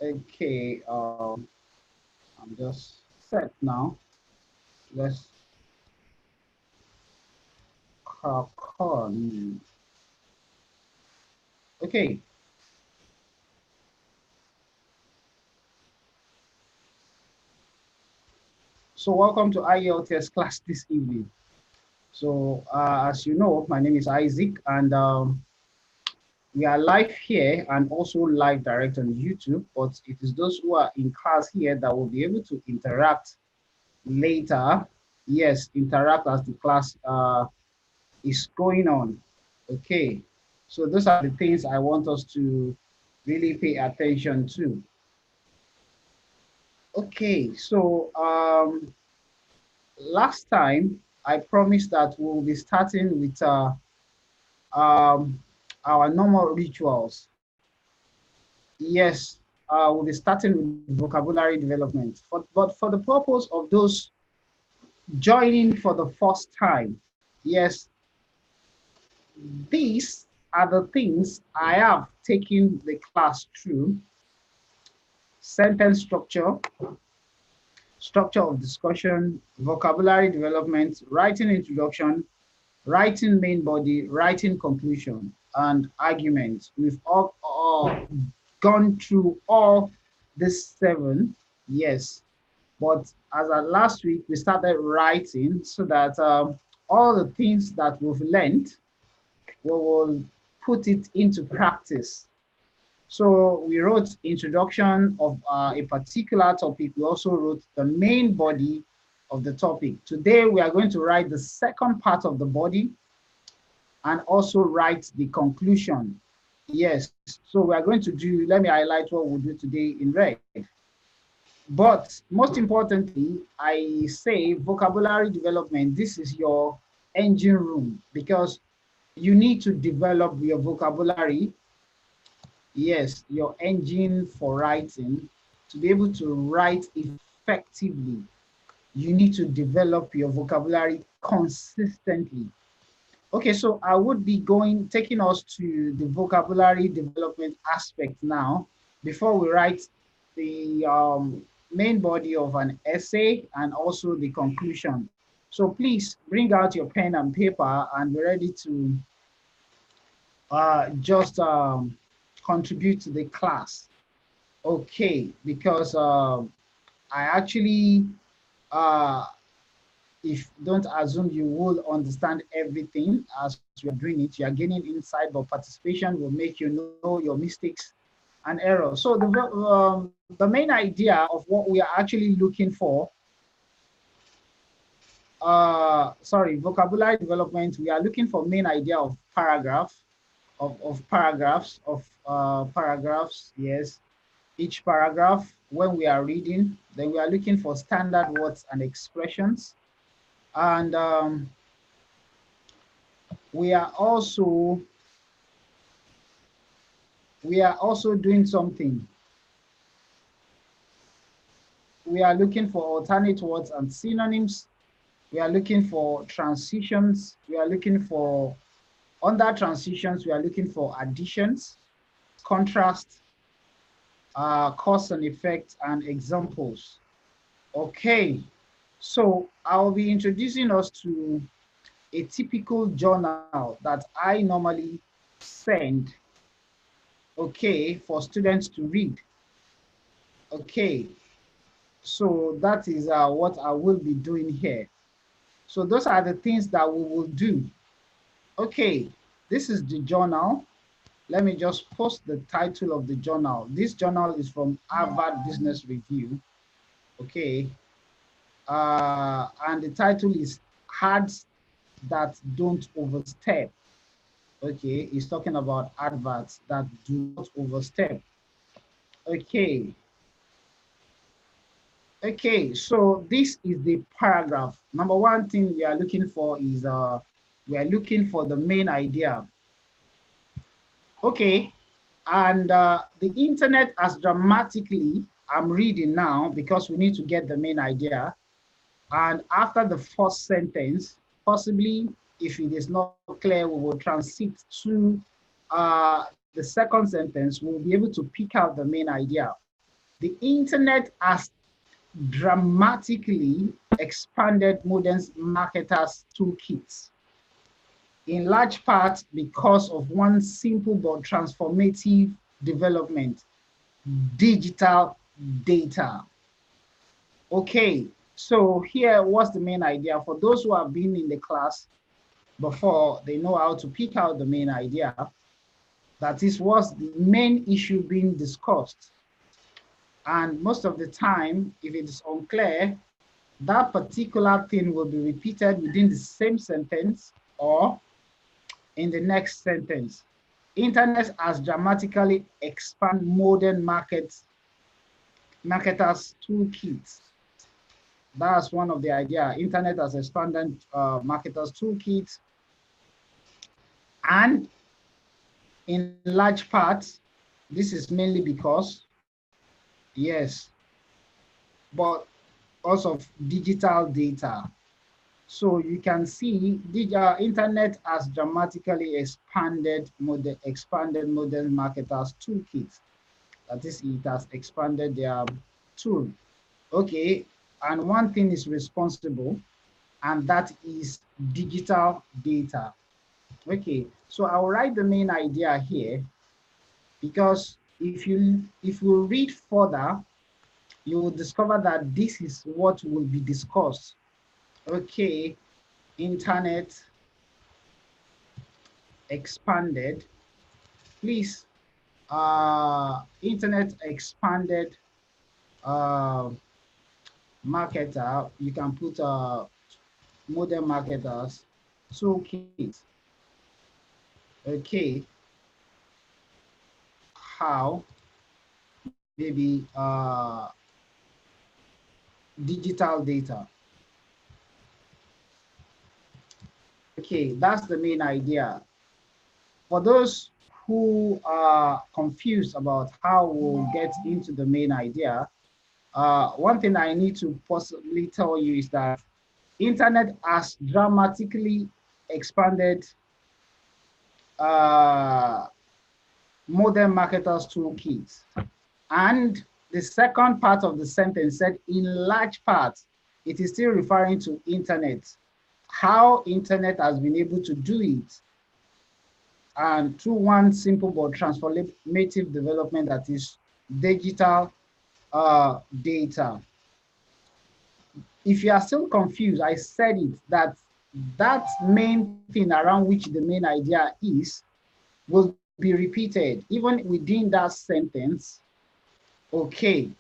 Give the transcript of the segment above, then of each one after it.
Okay, I'm just set now. Let's crack on. Okay, so welcome to Ielts class this evening. So, as you know, my name is Isaac, and we are live here and also live direct on YouTube. But it is those who are in class here that will be able to interact later. Yes, interact as the class is going on. Okay, so those are the things I want us to really pay attention to. Okay, so last time I promised that we'll be starting with um, our normal rituals. Yes, we'll be starting with vocabulary development. But for the purpose of those joining for the first time, yes, these are the things I have taken the class through: sentence structure, structure of discussion, vocabulary development, writing introduction, writing main body, writing conclusion, and argument. We've all gone through all these seven, yes. But as at last week, we started writing so that all the things that we've learned, we will put it into practice. So we wrote introduction of a particular topic. We also wrote the main body of the topic. Today we are going to write the second part of the body and also write the conclusion. Yes, so we are going to do, let me highlight what we'll do today in red. But most importantly, I say vocabulary development, this is your engine room because you need to develop your vocabulary. Yes, your engine for writing. To be able to write effectively, you need to develop your vocabulary consistently. Okay, so I would be taking us to the vocabulary development aspect now before we write the main body of an essay and also the conclusion. So please bring out your pen and paper and be ready to just contribute to the class. Okay, because I actually, uh, if don't assume you will understand everything as you are doing it, you are gaining insight, but participation will make you know your mistakes and errors. So the main idea of what we are actually looking for, sorry, vocabulary development, we are looking for main idea of paragraphs, yes. Each paragraph, when we are reading, then we are looking for standard words and expressions. And we are also doing something. We are looking for alternate words and synonyms. We are looking for transitions. We are looking for, under transitions, we are looking for additions, contrast, cause and effect, and examples. Okay, so I'll be introducing us to a typical journal that I normally send, okay, for students to read. Okay, so that is what I will be doing here. So those are the things that we will do. Okay, this is the journal. Let me just post the title of the journal. This journal is from Harvard Business Review. Okay, and the title is Ads That Don't Overstep. Okay, he's talking about adverts that do not overstep. Okay, okay, so this is the paragraph. Number one thing we are looking for is we are looking for the main idea. Okay, and the internet has dramatically, I'm reading now because we need to get the main idea. And after the first sentence, possibly if it is not clear, we will transit to the second sentence. We'll be able to pick out the main idea. The internet has dramatically expanded modern marketers' toolkits, in large part because of one simple but transformative development: digital data. Okay, so here was the main idea. For those who have been in the class before, they know how to pick out the main idea. That is what's the main issue being discussed. And most of the time, if it is unclear, that particular thing will be repeated within the same sentence or in the next sentence. Internet has dramatically expanded modern marketers' toolkits. That's one of the idea. Internet has expanded marketers' toolkits, and in large part, this is mainly because, yes, but also of digital data. So you can see the internet has dramatically expanded modern marketers' toolkits. That is, it has expanded their tool. Okay, and one thing is responsible, and that is digital data. Okay, so I'll write the main idea here, because if you read further, you will discover that this is what will be discussed. Okay, internet expanded. Please, internet expanded marketer. You can put modern marketers toolkit. Okay, how maybe digital data. Okay, that's the main idea. For those who are confused about how we'll get into the main idea, one thing I need to possibly tell you is that internet has dramatically expanded modern marketers toolkits. And the second part of the sentence said, in large part, it is still referring to internet, how internet has been able to do it, and through one simple but transformative development, that is digital data. If you are still confused, I said it, that that main thing around which the main idea is will be repeated even within that sentence. Okay,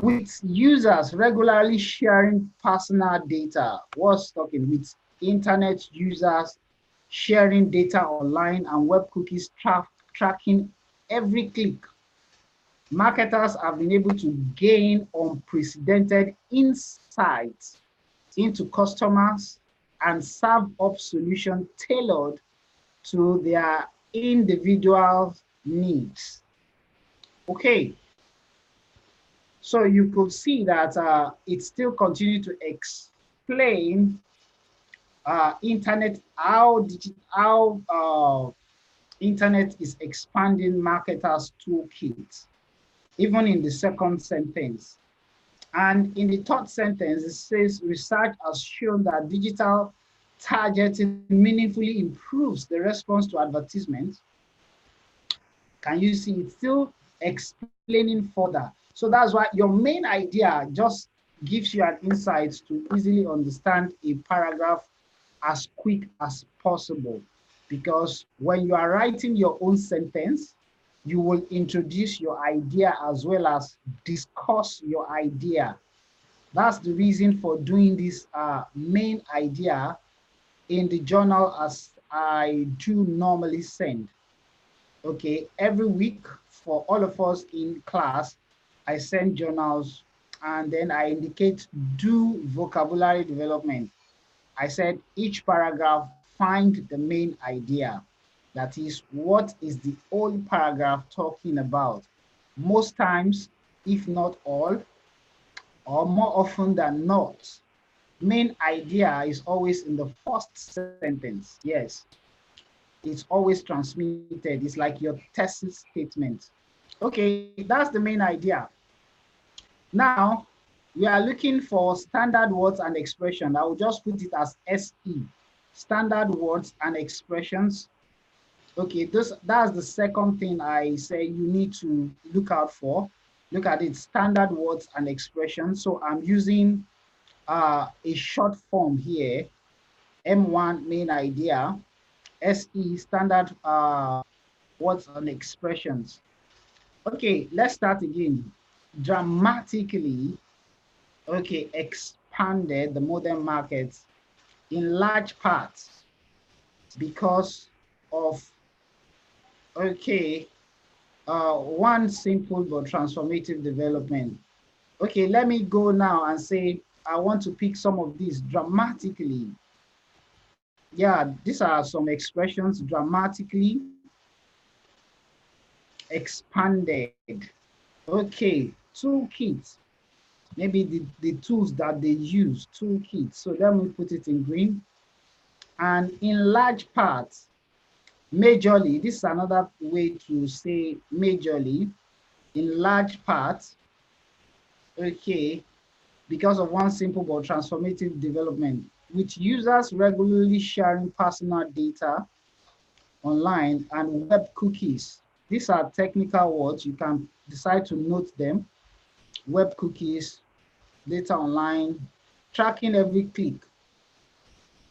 with users regularly sharing personal data. What's talking with internet users sharing data online and web cookies tracking every click, marketers have been able to gain unprecedented insights into customers and serve up solutions tailored to their individual needs. Okay, so you could see that it still continues to explain internet, how internet is expanding marketers' toolkits, even in the second sentence. And in the third sentence, it says research has shown that digital targeting meaningfully improves the response to advertisements. Can you see it's still explaining further? So that's why your main idea just gives you an insight to easily understand a paragraph as quick as possible. Because when you are writing your own sentence, you will introduce your idea as well as discuss your idea. That's the reason for doing this main idea in the journal as I do normally send. Okay, every week for all of us in class, I send journals and then I indicate do vocabulary development. I said each paragraph find the main idea. That is, what is the whole paragraph talking about? Most times, if not all, or more often than not, main idea is always in the first sentence. Yes, it's always transmitted. It's like your thesis statement. Okay, that's the main idea. Now, we are looking for standard words and expression. I will just put it as SE, standard words and expressions. Okay, that's the second thing I say you need to look out for. Look at it, standard words and expressions. So I'm using a short form here, M1 main idea, SE standard words and expressions. Okay, let's start again. Dramatically, okay, expanded the modern market in large parts because of, okay, one simple but transformative development. Okay, let me go now and say, I want to pick some of these dramatically. Yeah, these are some expressions: dramatically, expanded. Okay, toolkit, maybe the tools that they use, toolkit. So let me put it in green. And in large parts, majorly, this is another way to say majorly, in large parts, okay, because of one simple but transformative development, with users regularly sharing personal data online and web cookies. These are technical words. You can decide to note them. Web cookies, data online, tracking every click.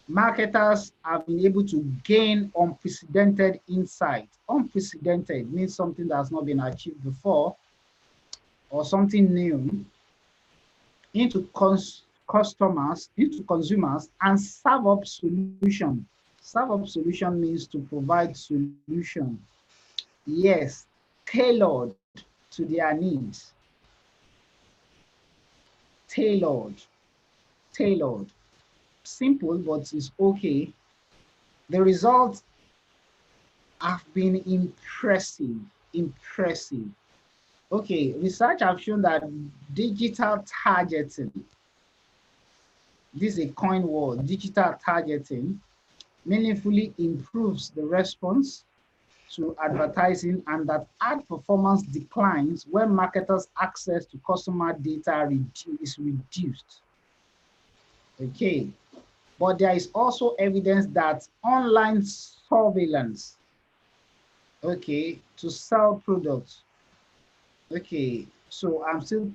Marketers have been able to gain unprecedented insight. Unprecedented means something that has not been achieved before or something new into customers, into consumers, and serve up solution. Serve up solution means to provide solution. Yes, tailored to their needs. Tailored, tailored. Simple, but it's okay. The results have been impressive, impressive. Okay, research have shown that digital targeting, this is a coin word, digital targeting, meaningfully improves the response to advertising, and that ad performance declines when marketers' access to customer data is reduced. Okay, but there is also evidence that online surveillance, okay, to sell products. Okay, so I'm still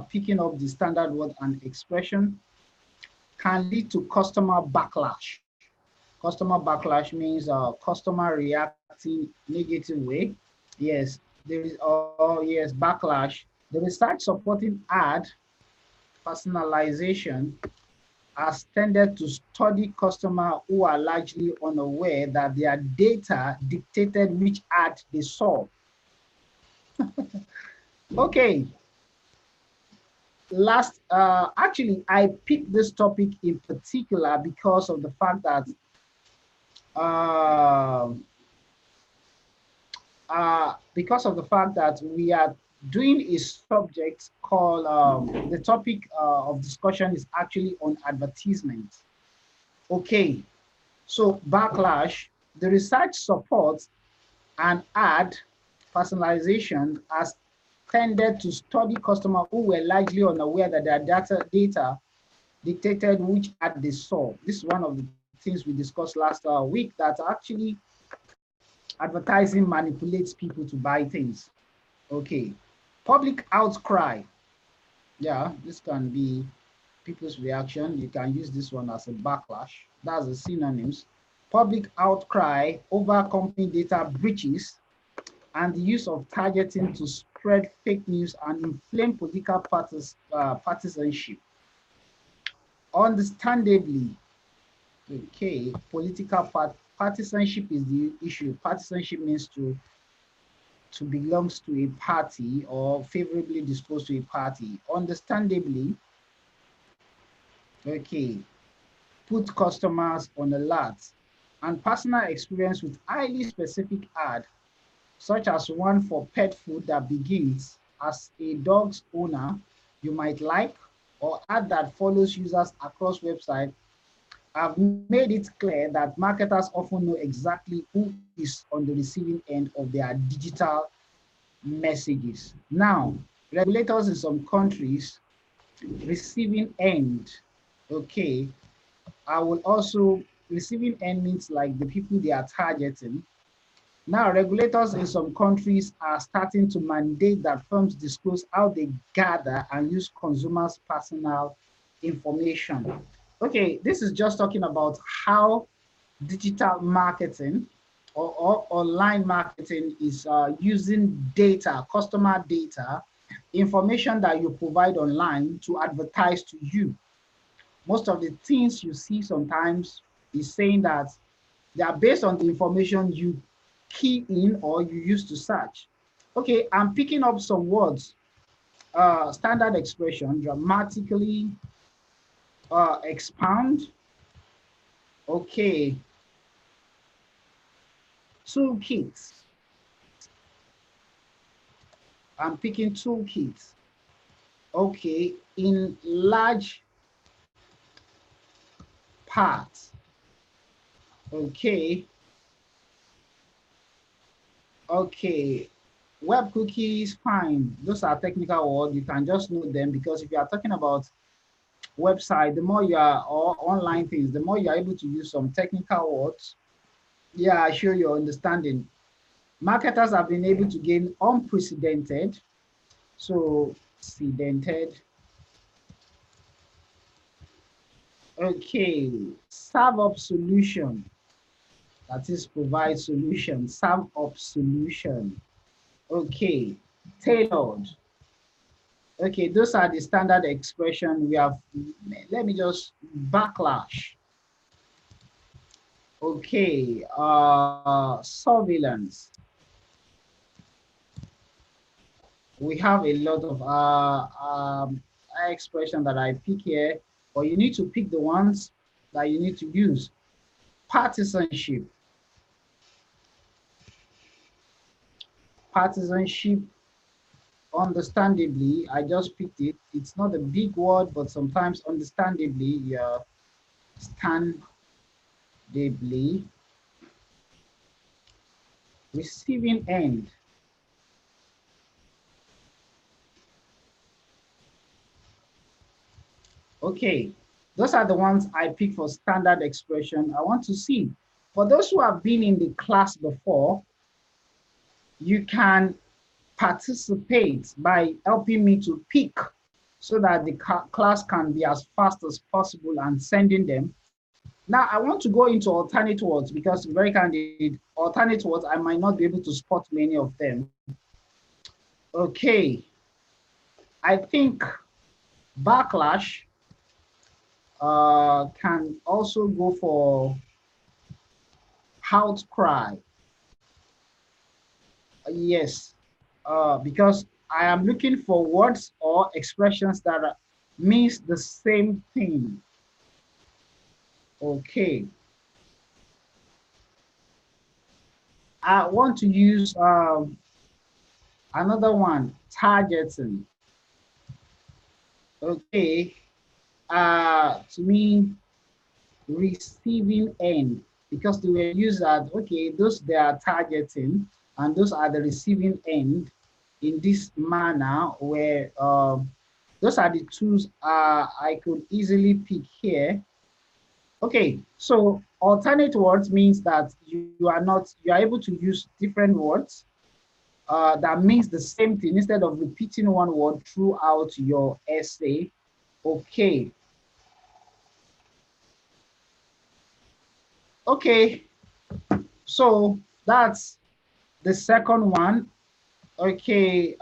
picking up the standard word and expression, can lead to customer backlash. Customer backlash means customer reacting negative way. Yes, there is, oh yes, backlash. The research supporting ad personalization has tended to study customers who are largely unaware that their data dictated which ad they saw. Okay, actually, I picked this topic in particular because of the fact that uh, we are doing a subject called, the topic of discussion is actually on advertisement. Okay, so backlash, the research supports an ad personalization as tended to study customers who were largely unaware that their data dictated which ad they saw. This is one of the things we discussed last week, that actually advertising manipulates people to buy things. Okay, public outcry. Yeah, this can be people's reaction. You can use this one as a backlash. That's the synonyms. Public outcry over company data breaches and the use of targeting to spread fake news and inflame political partisanship. Understandably, okay, partisanship is the issue. Partisanship means to belongs to a party or favorably disposed to a party. Understandably, okay, put customers on alert, and personal experience with highly specific ad, such as one for pet food that begins as a dog's owner you might like, or ad that follows users across websites, have made it clear that marketers often know exactly who is on the receiving end of their digital messages. Now, Regulators in some countries, receiving end. Okay, I will also, receiving end means like the people they are targeting. Now, regulators in some countries are starting to mandate that firms disclose how they gather and use consumers' personal information. Okay, this is just talking about how digital marketing or online marketing is using data, customer data, information that you provide online to advertise to you. Most of the things you see sometimes is saying that they are based on the information you key in or you use to search. Okay, I'm picking up some words. Standard expression, dramatically, expand. Okay, toolkits. I'm picking toolkits. Okay, in large parts. Okay, okay. Web cookies, fine. Those are technical words. You can just know them because if you are talking about website, the more you are, or online things, the more you are able to use some technical words. Yeah, I show your understanding. Marketers have been able to gain unprecedented, so precedented. Okay, serve up solution. That is provide solution, serve up solution. Okay, tailored. Okay, those are the standard expression we have. Let me just backlash. Okay, surveillance. We have a lot of expression that I pick here, but you need to pick the ones that you need to use. Partisanship. Partisanship, understandably, I just picked it. It's not a big word, but sometimes understandably, yeah, understandably. Receiving end. Okay, those are the ones I pick for standard expression. I want to see. For those who have been in the class before, you can participate by helping me to pick so that the class can be as fast as possible and sending them. Now, I want to go into alternate words because very candid, alternate words, I might not be able to spot many of them. Okay, I think backlash can also go for outcry. Yes, because I am looking for words or expressions that means the same thing. Okay. I want to use another one, targeting. Okay. To me, receiving end, because they were used as, okay, those they are targeting and those are the receiving end in this manner where those are the tools I could easily pick here. Okay, so alternate words means that you are not, you are able to use different words that means the same thing instead of repeating one word throughout your essay. Okay. Okay, so that's the second one. Okay,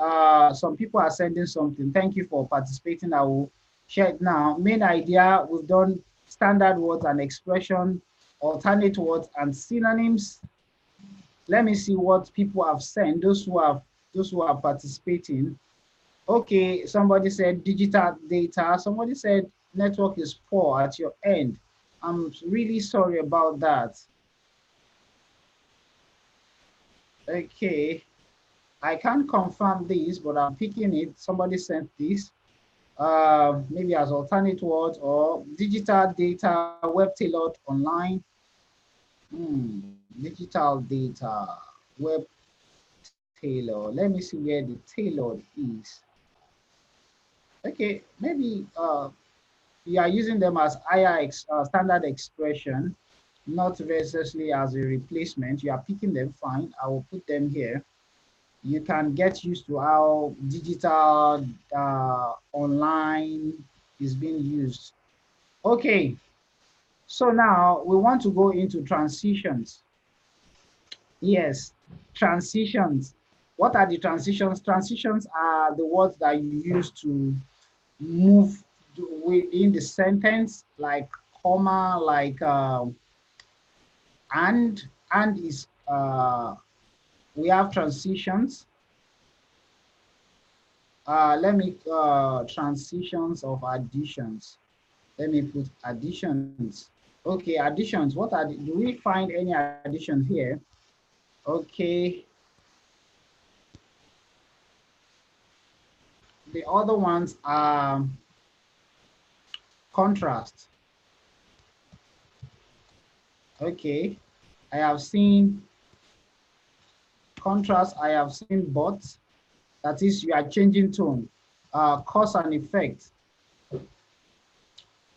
some people are sending something. Thank you for participating. I will share it now. Main idea, we've done standard words and expression, alternate words and synonyms. Let me see what people have sent, those who are participating. Okay, somebody said digital data. Somebody said network is poor at your end. I'm really sorry about that. Okay, I can't confirm this, but I'm picking it. Somebody sent this, maybe as alternate words or digital data, web tailored online. Digital data, web tailor. Let me see where the tailored is. Okay, maybe you are using them as higher standard expression, not necessarily as a replacement. You are picking them, fine. I will put them here. You can get used to how digital online is being used. Okay, so now we want to go into transitions. Yes, transitions. What are the transitions? Transitions are the words that you use to move within the sentence, like comma, like and is we have transitions. Let me transitions of additions. Let me put additions. Okay, additions. What are do we find any additions here? Okay, the other ones are contrast. Okay, I have seen contrast. I have seen but. That is, you are changing tone. Cause and effect.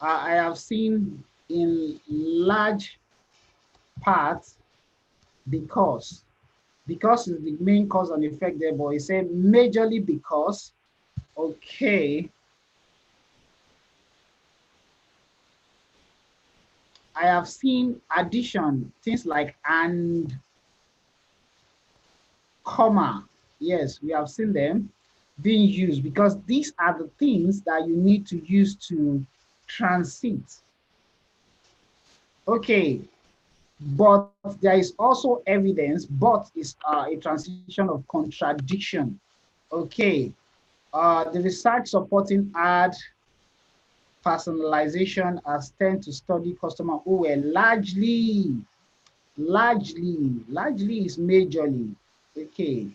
I have seen in large part because. Because is the main cause and effect there, but he said majorly because. Okay. I have seen addition, things like and, comma. Yes, we have seen them being used because these are the things that you need to use to transit. Okay, but there is also evidence, but is a transition of contradiction. Okay, the research supporting ad personalization has tend to study customers who were largely is majorly. Okay,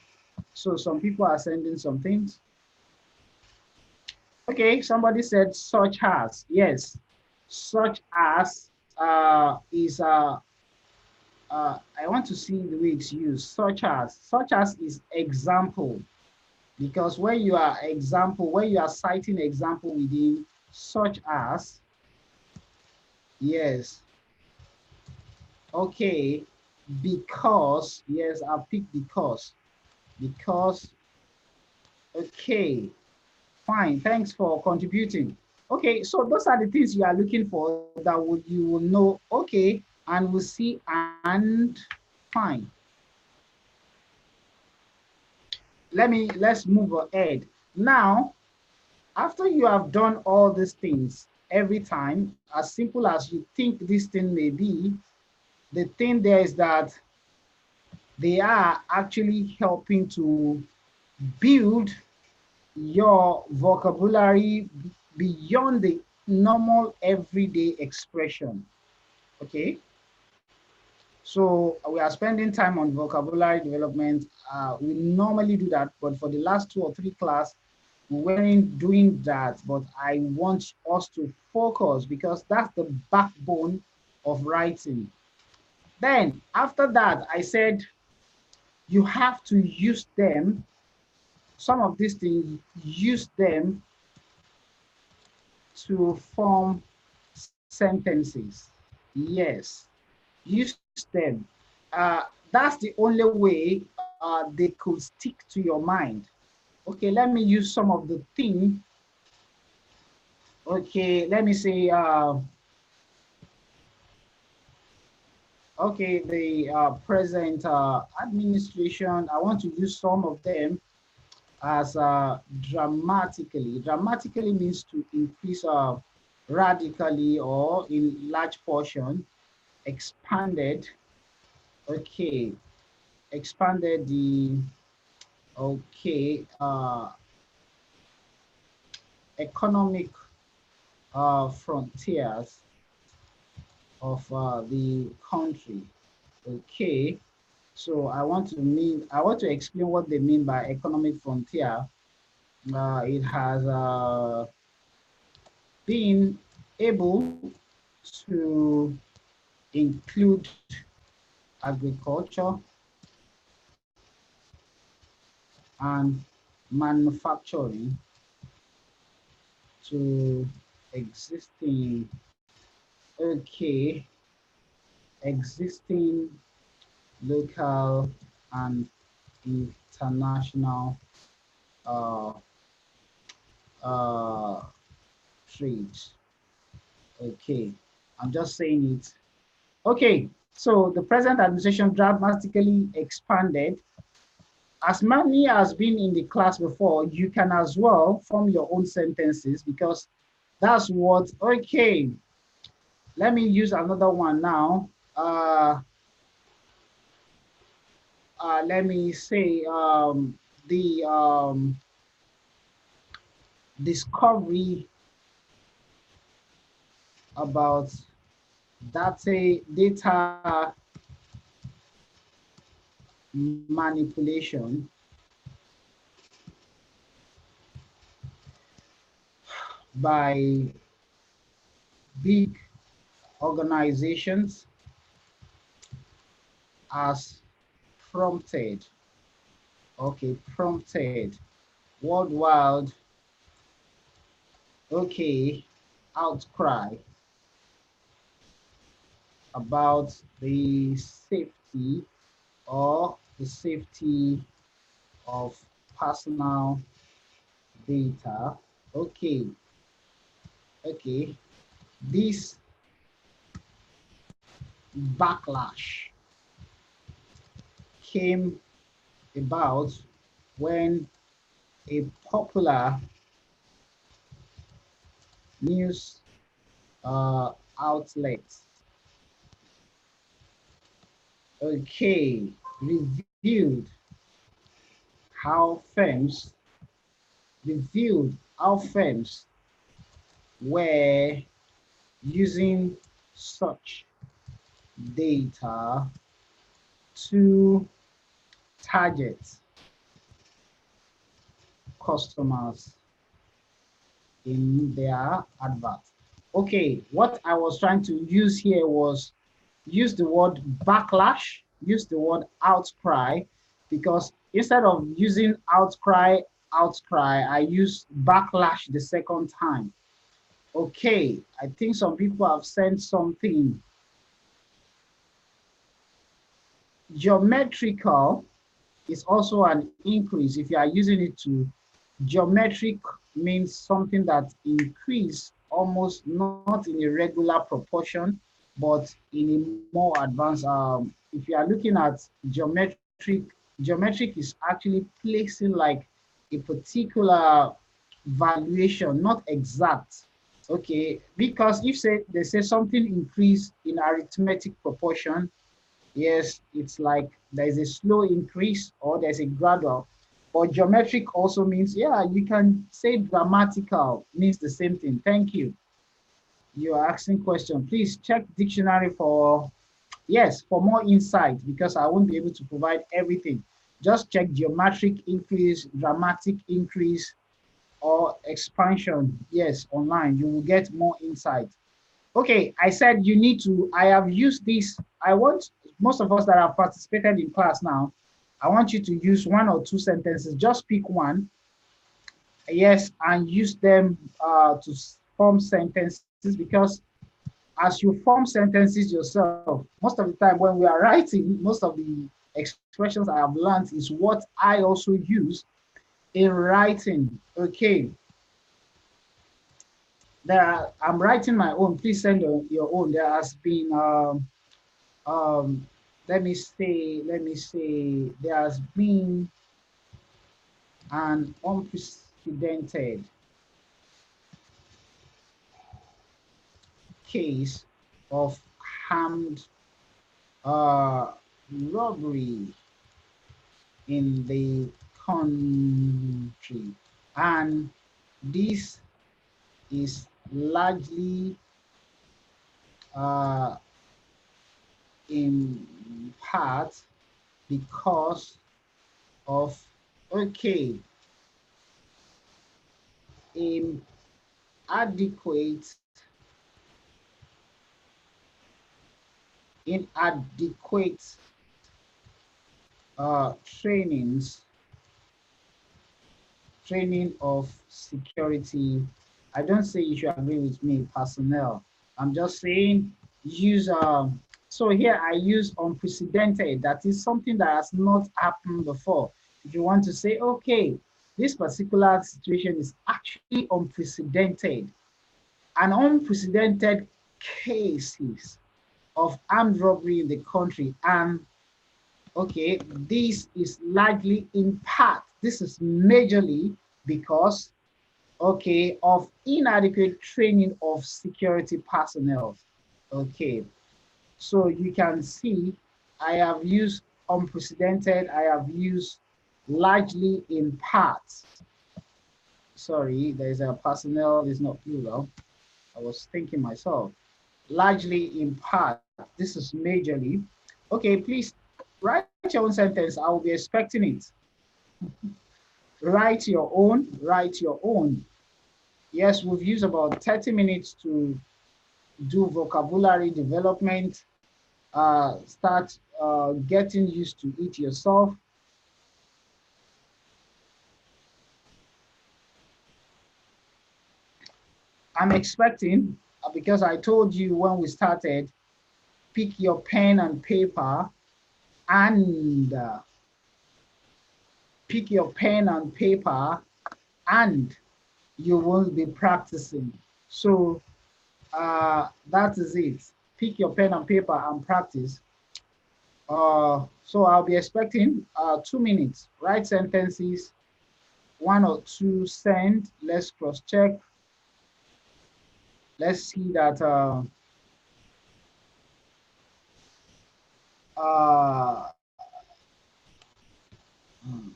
so some people are sending some things. Okay, somebody said such as, yes, such as is I want to see the way it's used. Such as is example, because when you are citing example within such as, yes, okay, because, yes, I'll pick because, okay, fine, thanks for contributing. Okay, so those are the things you are looking for that would you will know, okay, and we'll see and fine. Let's move ahead. Now, after you have done all these things every time, as simple as you think this thing may be, the thing there is that they are actually helping to build your vocabulary beyond the normal everyday expression. Okay, so we are spending time on vocabulary development. We normally do that, but for the last 2 or 3 class, we weren't doing that. But I want us to focus because that's the backbone of writing. Then after that, I said you have to use them. Some of these things, use them to form sentences. Yes, use them. That's the only way they could stick to your mind. Okay, let me use some of the things. Okay, let me say, okay, the present administration, I want to use some of them as dramatically. Dramatically means to increase radically or in large portion, expanded. Okay, expanded the, okay, economic frontiers of the country. Okay, so I want to explain what they mean by economic frontier. It has been able to include agriculture and manufacturing. to existing, okay, existing local and international uh, uh, trades. Okay, I'm just saying it. Okay, so the present administration dramatically expanded. As many as been in the class before, you can as well form your own sentences because that's what, okay, let me use another one now. Let me say the discovery about data manipulation by big organizations as prompted, okay, prompted worldwide, okay, outcry about the safety or the safety of personal data. Okay, okay. This backlash came about when a popular news uh, outlet, okay, revealed how firms were using such data to target customers in their advert. Okay, what I was trying to use here was use the word backlash, use the word outcry, because instead of using outcry, I use backlash the second time. Okay, I think some people have sent something. Geometrical is also an increase. If you are using it to geometric means something that increase almost not in a regular proportion, but in a more advanced. If you are looking at geometric is actually placing like a particular valuation, not exact. Okay, because if say they say something increase in arithmetic proportion, yes, it's like there's a slow increase or there's a gradual. But geometric also means, yeah, you can say grammatical means the same thing. Thank you. You are asking question. Please check dictionary for, yes, for more insight because I won't be able to provide everything. Just check geometric increase, dramatic increase, or expansion. Yes, online, you will get more insight. Okay, I said you need to, I have used this. I want most of us that have participated in class now, I want you to use one or two sentences, just pick one, yes, and use them to form sentences because as you form sentences yourself, most of the time when we are writing, most of the expressions I have learned is what I also use in writing. Okay, I'm writing my own. Please send your own. There has been um let me say there has been an unprecedented case of armed uh robbery in the country, and this is largely uh in part because of, okay, inadequate inadequate trainings training of security I don't say you should agree with me, personnel. I'm just saying use so here I use unprecedented. That is something that has not happened before. If you want to say, okay, this particular situation is actually unprecedented, an unprecedented cases of armed robbery in the country, and okay, this is largely in part, this is majorly because okay, of inadequate training of security personnel. Okay, so you can see I have used unprecedented, I have used largely in part. Sorry, there's a personnel is not plural. I was thinking myself. Largely in part, this is majorly. Okay, please write your own sentence. I will be expecting it. Write your own, write your own. Yes, we've used about 30 minutes to do vocabulary development, start getting used to it yourself. I'm expecting, because I told you when we started, pick your pen and paper and pick your pen and paper and you will be practicing. So that is it. Pick your pen and paper and practice. So I'll be expecting 2 minutes. Write sentences, one or two send. Let's cross check. Let's see that. Uh, hmm,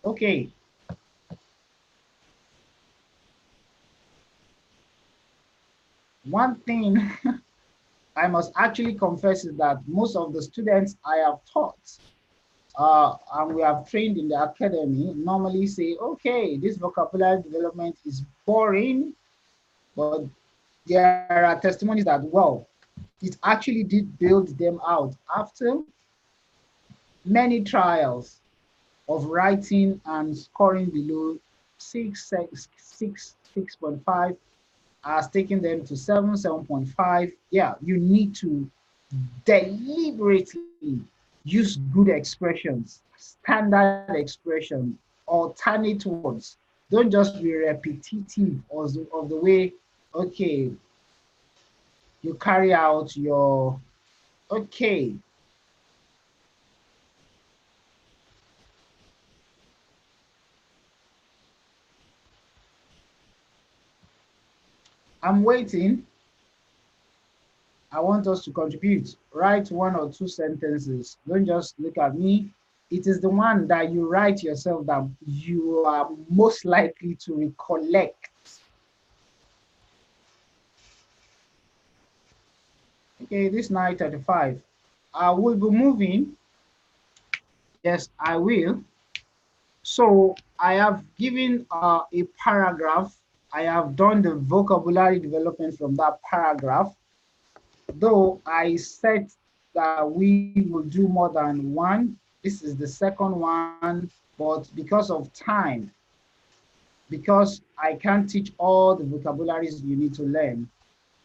okay, one thing I must actually confess is that most of the students I have taught and we have trained in the academy normally say, okay, this vocabulary development is boring, but there are testimonies that, well, it actually did build them out after many trials of writing and scoring below 6.5 has taken them to 7.5. Yeah, you need to deliberately use good expressions, standard expressions, alternate words. Don't just be repetitive of the way, okay, you carry out your, okay, I'm waiting. I want us to contribute. Write one or two sentences. Don't just look at me. It is the one that you write yourself that you are most likely to recollect. Okay, this 9:35. I will be moving. Yes, I will. So I have given a paragraph. I have done the vocabulary development from that paragraph. Though I said that we will do more than one, this is the second one, but because of time, because I can't teach all the vocabularies you need to learn,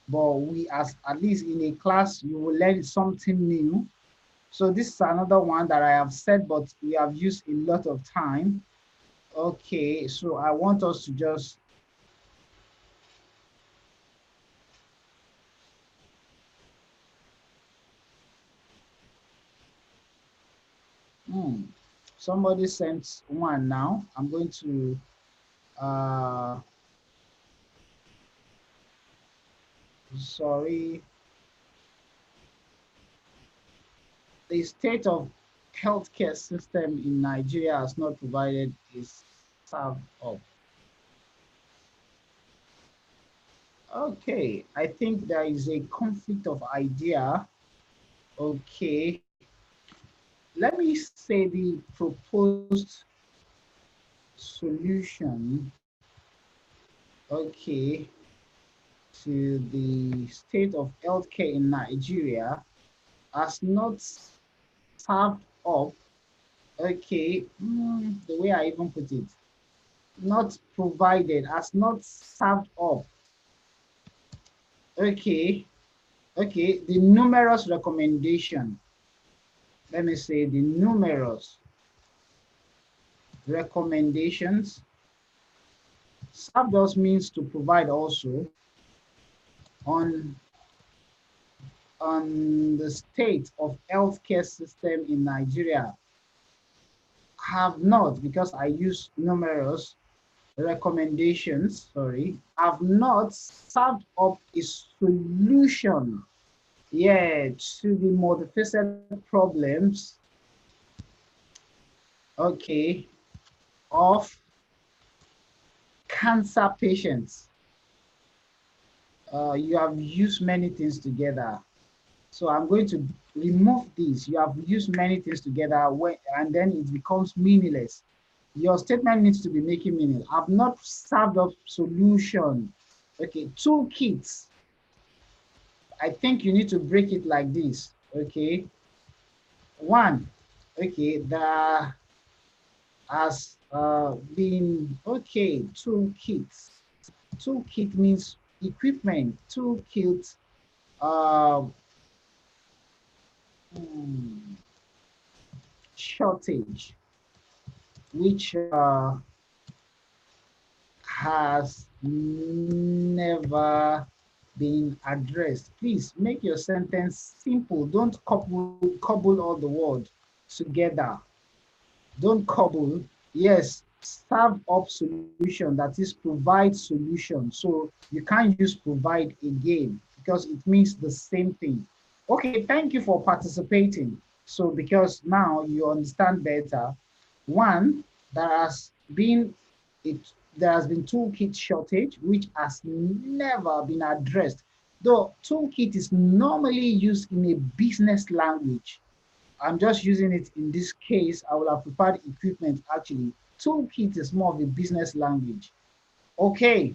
but we, as at least in a class, you will learn something new. So this is another one that I have said, but we have used a lot of time. Okay, so I want us to just, hmm, somebody sent one now. I'm going to, uh, sorry, the state of healthcare system in Nigeria has not provided a serve up. Okay, I think there is a conflict of idea. Okay, let me say the proposed solution, okay, to the state of healthcare in Nigeria. has not served up. Okay, the way I even put it, not provided, has not served up. Okay, okay, the numerous recommendation. Let me say the numerous recommendations. Serve does means to provide also on the state of healthcare system in Nigeria. Have not, because I use numerous recommendations, sorry, have not served up a solution, yeah, to the multifaceted problems, okay, of cancer patients. You have used many things together. So I'm going to remove this. You have used many things together and then it becomes meaningless. Your statement needs to be making meaning. I've not served up solution. Okay, toolkits. I think you need to break it like this. Okay, one. Okay, there has been, okay, toolkits. Toolkit means equipment. Toolkit, uh, hmm, shortage, which has never been addressed. Please make your sentence simple. Don't cobble all the words together. Don't cobble. Yes, serve up solution, that is provide solution. So you can't use provide again because it means the same thing. Okay, thank you for participating. So because now you understand better, one, there has been it there has been toolkit shortage, which has never been addressed. Though toolkit is normally used in a business language, I'm just using it in this case. I will have prepared equipment actually. Toolkit is more of a business language. Okay,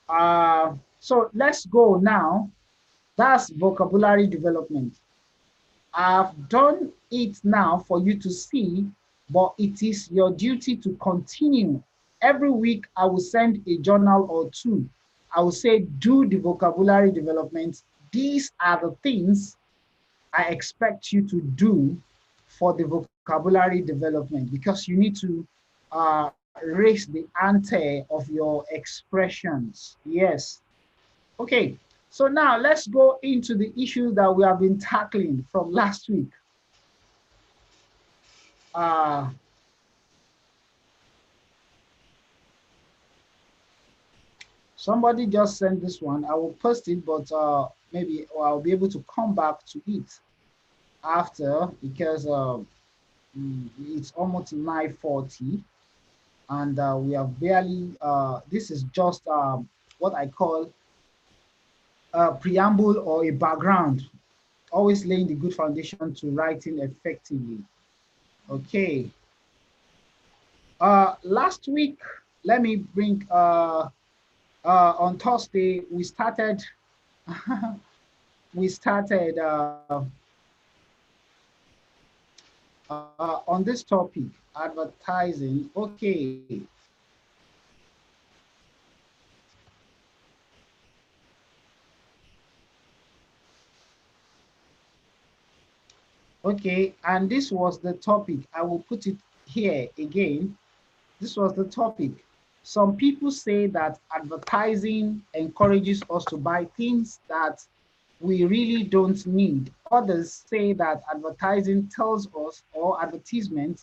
so let's go now. That's vocabulary development. I've done it now for you to see, but it is your duty to continue. Every week, I will send a journal or two. I will say, do the vocabulary development. These are the things I expect you to do for the vocabulary development, because you need to raise the ante of your expressions. Yes. Okay. So now let's go into the issue that we have been tackling from last week. Uh, Somebody just sent this one. I will post it, but maybe I'll be able to come back to it after, because it's almost 9:40. And we have barely, this is just what I call a preamble or a background, always laying the good foundation to writing effectively. Okay. Last week, let me bring, on Thursday, we started, we started on this topic, advertising. Okay. Okay, and this was the topic. I will put it here again. This was the topic. Some people say that advertising encourages us to buy things that we really don't need. Others say that advertising tells us, or advertisement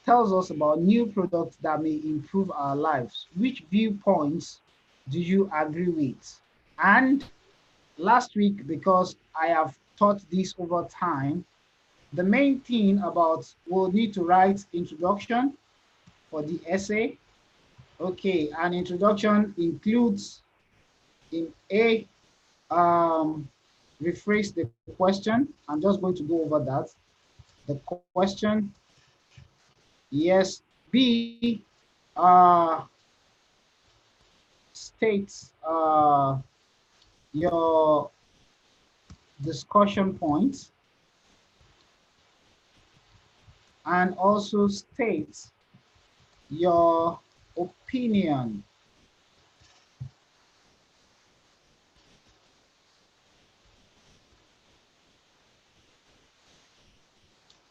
tells us about new products that may improve our lives. Which viewpoints do you agree with? And last week, because I have taught this over time, the main thing about, we'll need to write introduction for the essay. Okay, an introduction includes in A, rephrase the question. I'm just going to go over that. The question, yes. B, uh, states your discussion points, and also state your opinion.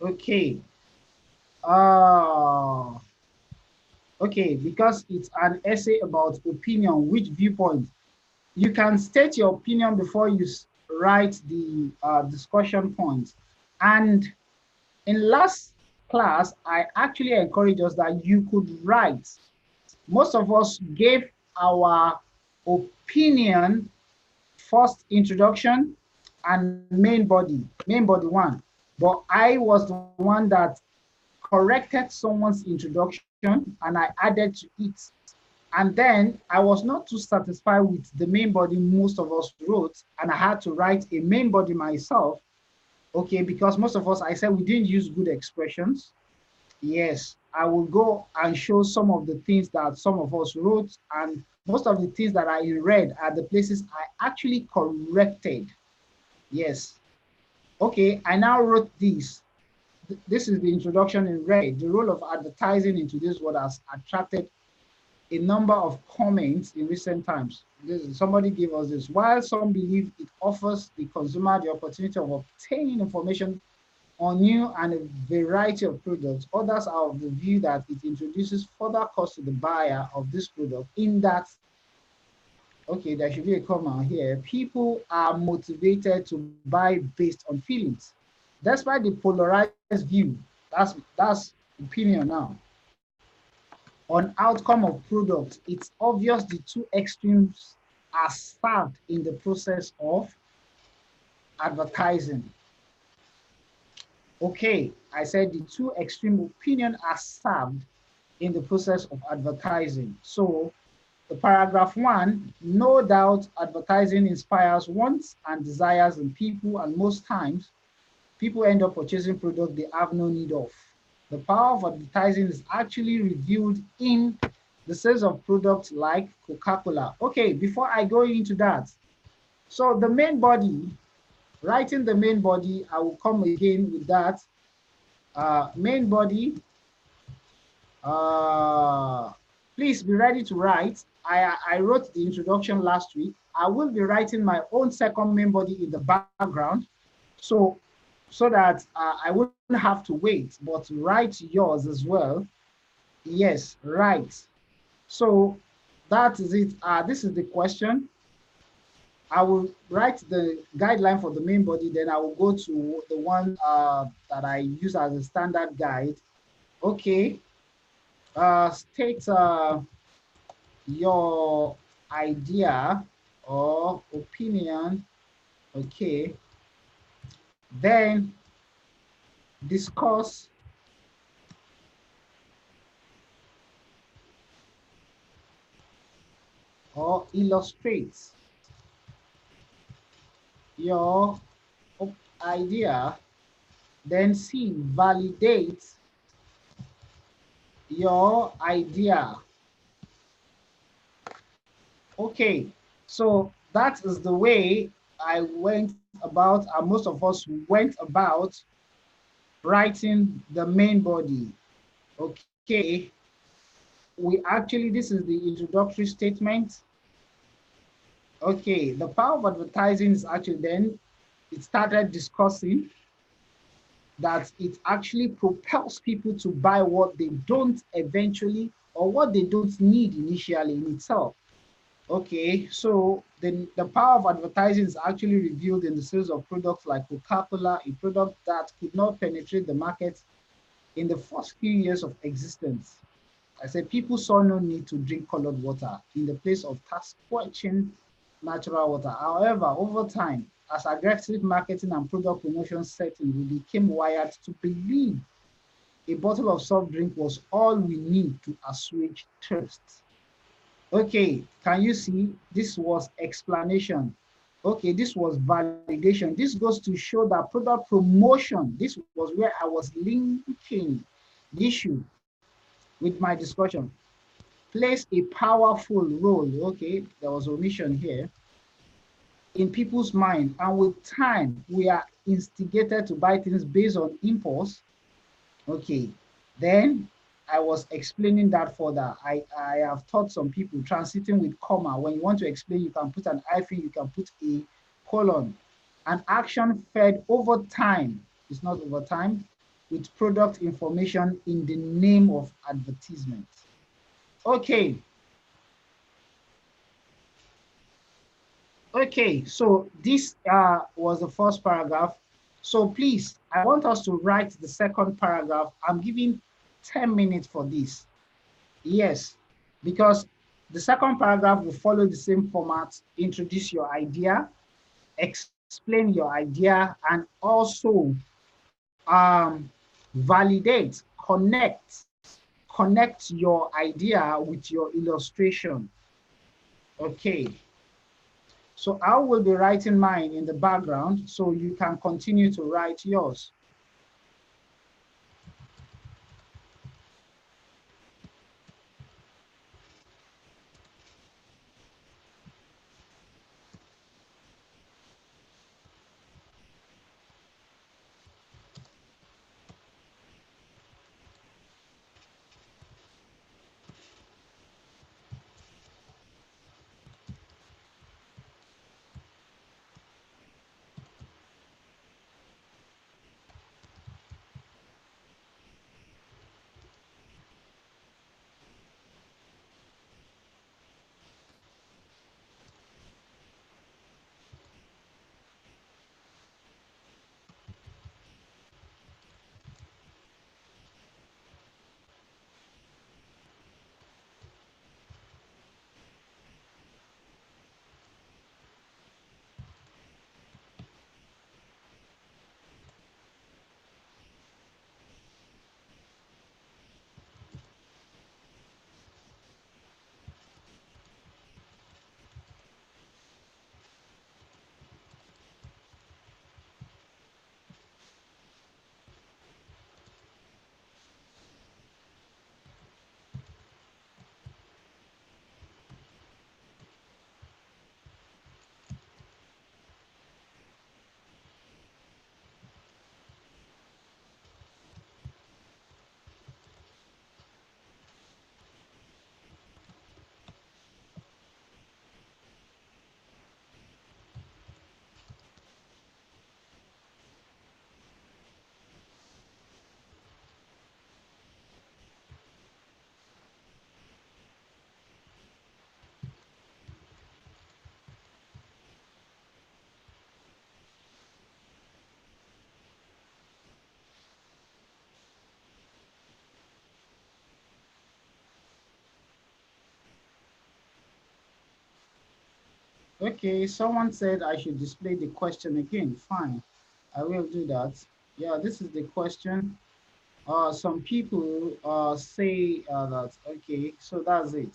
Okay. Uh, okay, because it's an essay about opinion, which viewpoint? You can state your opinion before you write the discussion points. And in last class, I actually encouraged us that you could write. Most of us gave our opinion first introduction and main body one. But I was the one that corrected someone's introduction and I added to it. And then I was not too satisfied with the main body most of us wrote, and I had to write a main body myself. Okay, because most of us, I said we didn't use good expressions. Yes, I will go and show some of the things that some of us wrote, and most of the things that I read are the places I actually corrected. Yes. Okay, I now wrote this. This is the introduction in red. The role of advertising in today's world has attracted a number of comments in recent times. Somebody gave us this. While some believe it offers the consumer the opportunity of obtaining information on new and a variety of products, others are of the view that it introduces further cost to the buyer of this product in that, okay, there should be a comma here, people are motivated to buy based on feelings. Despite the polarized view, that's opinion now, on outcome of products, it's obvious the two extremes are served in the process of advertising. Okay, I said the two extreme opinion are served in the process of advertising. So the paragraph one, no doubt advertising inspires wants and desires in people, and most times people end up purchasing products they have no need of. The power of advertising is actually revealed in the sales of products like Coca-Cola. Okay, before I go into that, so the main body, writing the main body, I will come again with that. Main body, uh, please be ready to write. I wrote the introduction last week. I will be writing my own second main body in the background. So that I wouldn't have to wait, but write yours as well. Yes, right. So that is it. This is the question. I will write the guideline for the main body, then I will go to the one that I use as a standard guide. Okay. State your idea or opinion. Okay. Then discuss or illustrate your idea. Then C, validate your idea. Okay, so that is the way I went about, and most of us went about writing the main body. Okay, we actually, this is the introductory statement. Okay, the power of advertising is actually then, it started discussing that it actually propels people to buy what they don't eventually, or what they don't need initially in itself. Okay, so the power of advertising is actually revealed in the sales of products like Coca-Cola, a product that could not penetrate the market in the first few years of existence. I said people saw no need to drink colored water in the place of thirst-quenching natural water. However, over time, as aggressive marketing and product promotion set in, we became wired to believe a bottle of soft drink was all we need to assuage thirst. Okay, can you see? This was explanation. Okay, this was validation. This goes to show that product promotion, this was where I was linking the issue with my discussion, plays a powerful role. Okay, there was omission here. in people's mind, and with time, we are instigated to buy things based on impulse. Okay, then I was explaining that further. I have taught some people transiting with comma. When you want to explain, you can put an hyphen, you can put a colon. An action fed over time, it's not over time, with product information in the name of advertisement. Okay, okay, so this was the first paragraph. So please, I want us to write the second paragraph. I'm giving 10 minutes for this. Yes, because the second paragraph will follow the same format, introduce your idea, explain your idea, and also validate, connect your idea with your illustration. Okay, so I will be writing mine in the background so you can continue to write yours. Okay, someone said I should display the question again. Fine, I will do that. Yeah, this is the question. Some people say that, okay, so that's it.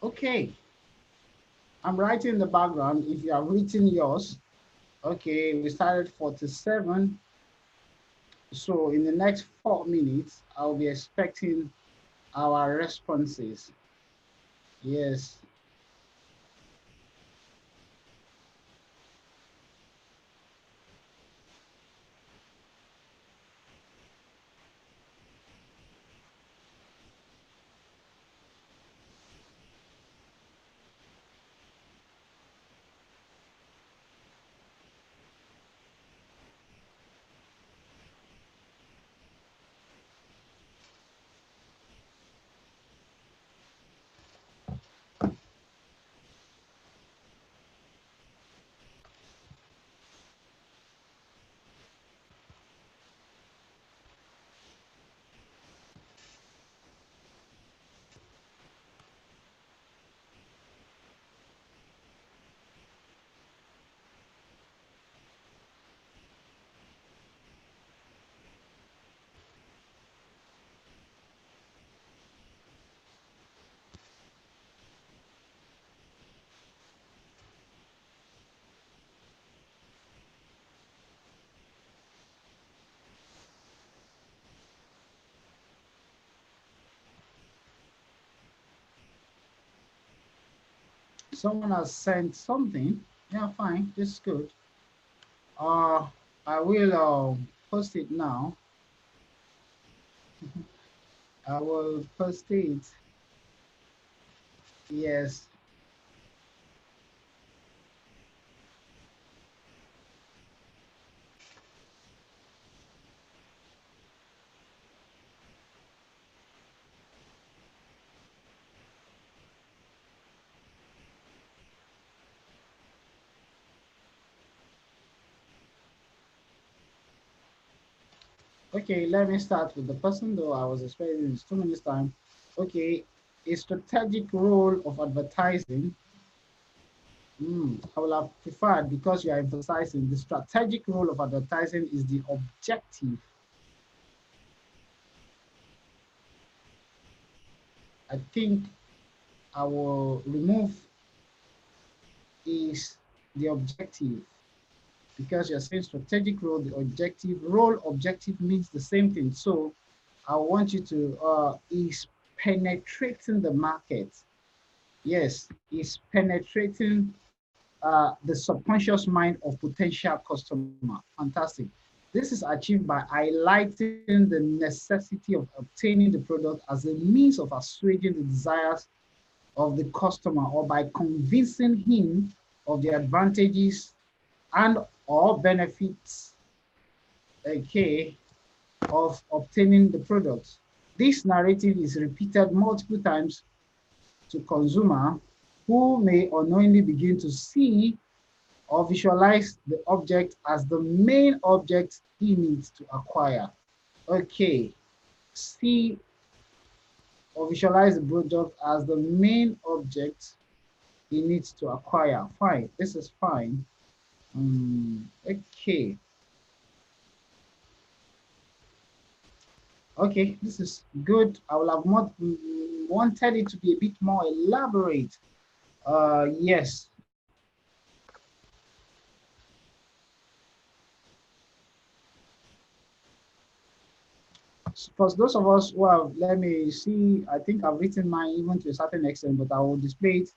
Okay, I'm writing in the background. If you have written yours, okay, we started 47. So in the next 4 minutes, I'll be expecting our responses. Yes. Someone has sent something. Yeah, fine. This is good. Uh, I will post it now. I will post it. Yes. Okay, let me start with the person though I was expecting in 2 minutes time. Okay, a strategic role of advertising. I will have preferred because you are emphasizing the strategic role of advertising is the objective. I think I will remove is the objective because you're saying strategic role, the objective role, objective means the same thing. So I want you to is penetrating the market. Yes, is penetrating the subconscious mind of potential customer. Fantastic. This is achieved by highlighting the necessity of obtaining the product as a means of assuaging the desires of the customer or by convincing him of the advantages and or benefits, okay, of obtaining the product. This narrative is repeated multiple times to consumer who may unknowingly begin to see or visualize the object as the main object he needs to acquire. Okay, see or visualize the product as the main object he needs to acquire. Fine, this is fine. Okay, okay, this is good. I would have wanted it to be a bit more elaborate. Yes. For those of us who have, let me see, I think I've written mine even to a certain extent, but I will display it.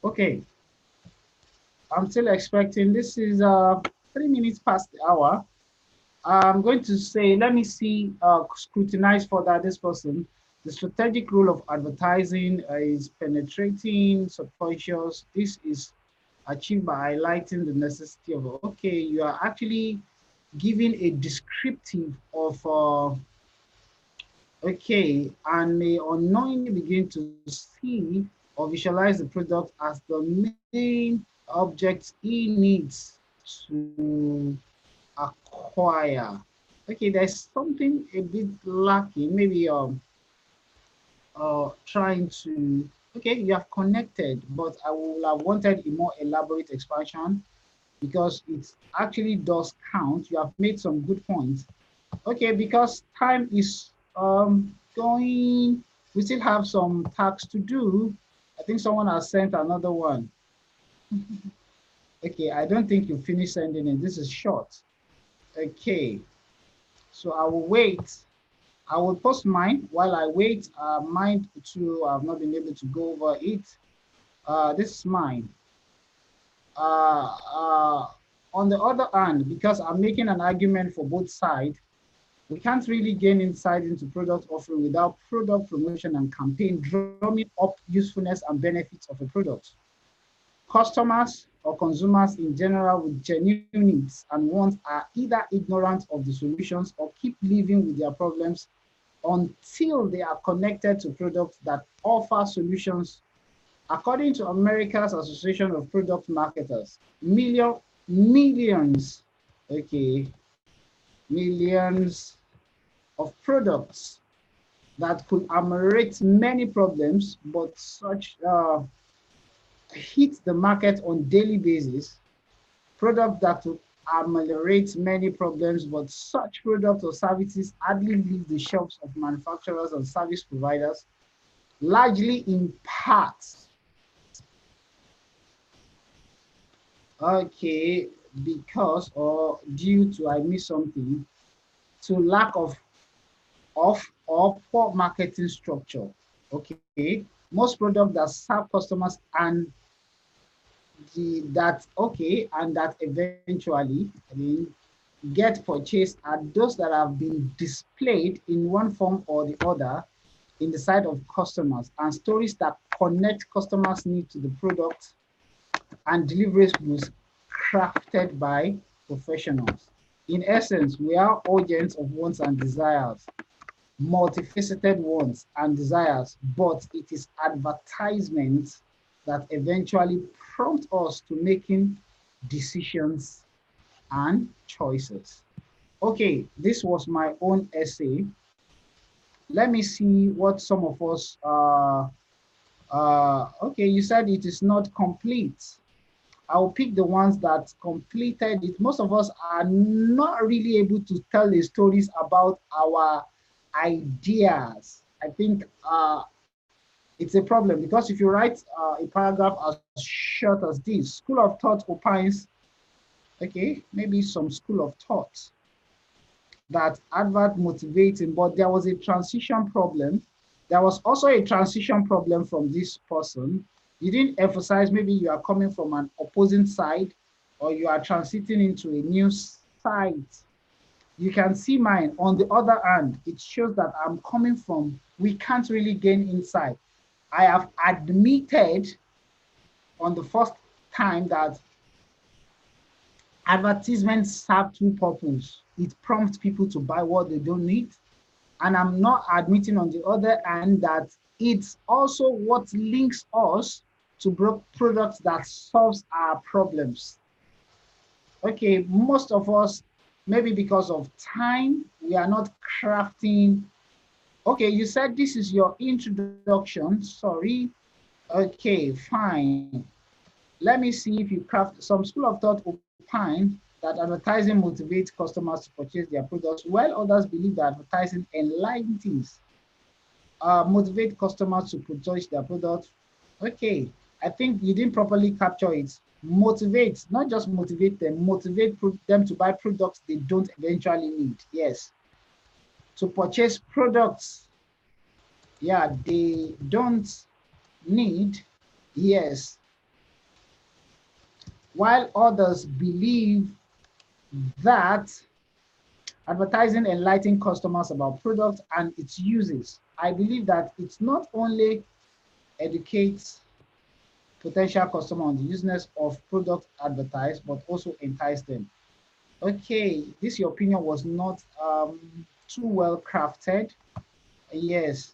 Okay, I'm still expecting. This is 3 minutes past the hour. I'm going to say, let me see, scrutinize further this person. The strategic role of advertising is penetrating subconscious. This is achieved by highlighting the necessity of, okay, you are actually giving a descriptive of, okay, and may unknowingly begin to see or visualize the product as the main object he needs to acquire. Okay, there's something a bit lacking. Maybe trying to, okay, you have connected, but I would have wanted a more elaborate expansion because it actually does count. You have made some good points. Okay, because time is going, we still have some tasks to do. I think someone has sent another one. Okay, I don't think you finished sending it. This is short. Okay, so I will wait. I will post mine while I wait. Mine too, I've not been able to go over it. This is mine. Uh, uh, on the other hand, because I'm making an argument for both sides, we can't really gain insight into product offering without product promotion and campaign drumming up usefulness and benefits of a product. Customers or consumers in general with genuine needs and wants are either ignorant of the solutions or keep living with their problems until they are connected to products that offer solutions. According to America's Association of Product Marketers, millions, okay, millions of products that could ameliorate many problems, but such hit the market on daily basis. Products that will ameliorate many problems, but such products or services hardly leave the shelves of manufacturers and service providers, largely in part, okay, because or due to, I missed something, to lack of or poor marketing structure. Okay, most products that serve customers and that okay and that eventually get purchased are those that have been displayed in one form or the other in the sight of customers, and stories that connect customers' need to the product and deliveries was crafted by professionals. In essence, we are agents of wants and desires, multifaceted wants and desires, but it is advertisements that eventually prompt us to making decisions and choices. Okay, this was my own essay. Let me see what some of us, okay, you said it is not complete. I'll pick the ones that completed it. Most of us are not really able to tell the stories about our ideas. I think it's a problem because if you write a paragraph as short as this, school of thought opines, okay, maybe some school of thought that advert motivating, but there was a transition problem. There was also a transition problem from this person. You didn't emphasize, maybe you are coming from an opposing side or you are transiting into a new side. You can see mine. On the other hand, it shows that I'm coming from, we can't really gain insight. I have admitted on the first time that advertisements serve two purposes. It prompts people to buy what they don't need. And I'm not admitting on the other hand that it's also what links us to products that solves our problems. Okay, most of us, maybe because of time, we are not crafting. Okay, you said this is your introduction. Sorry. Okay, fine. Let me see if you craft some school of thought opine that advertising motivates customers to purchase their products, while others believe that advertising enlightens, motivate customers to purchase their products. Okay, I think you didn't properly capture it. Motivate, not just motivate them, motivate them to buy products they don't eventually need. Yes, to purchase products, yeah, they don't need. Yes, while others believe that advertising enlightens customers about products and its uses. I believe that it's not only educates potential customer on the useness of product advertised, but also entice them. Okay, this your opinion was not too well crafted. Yes.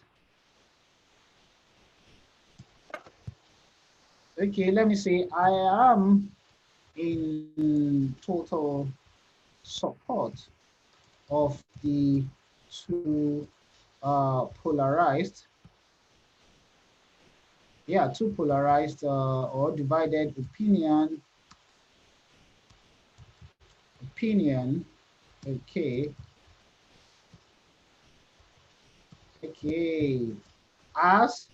Okay, let me say I am in total support of the two polarized, yeah, two polarized or divided opinion. Okay, okay. As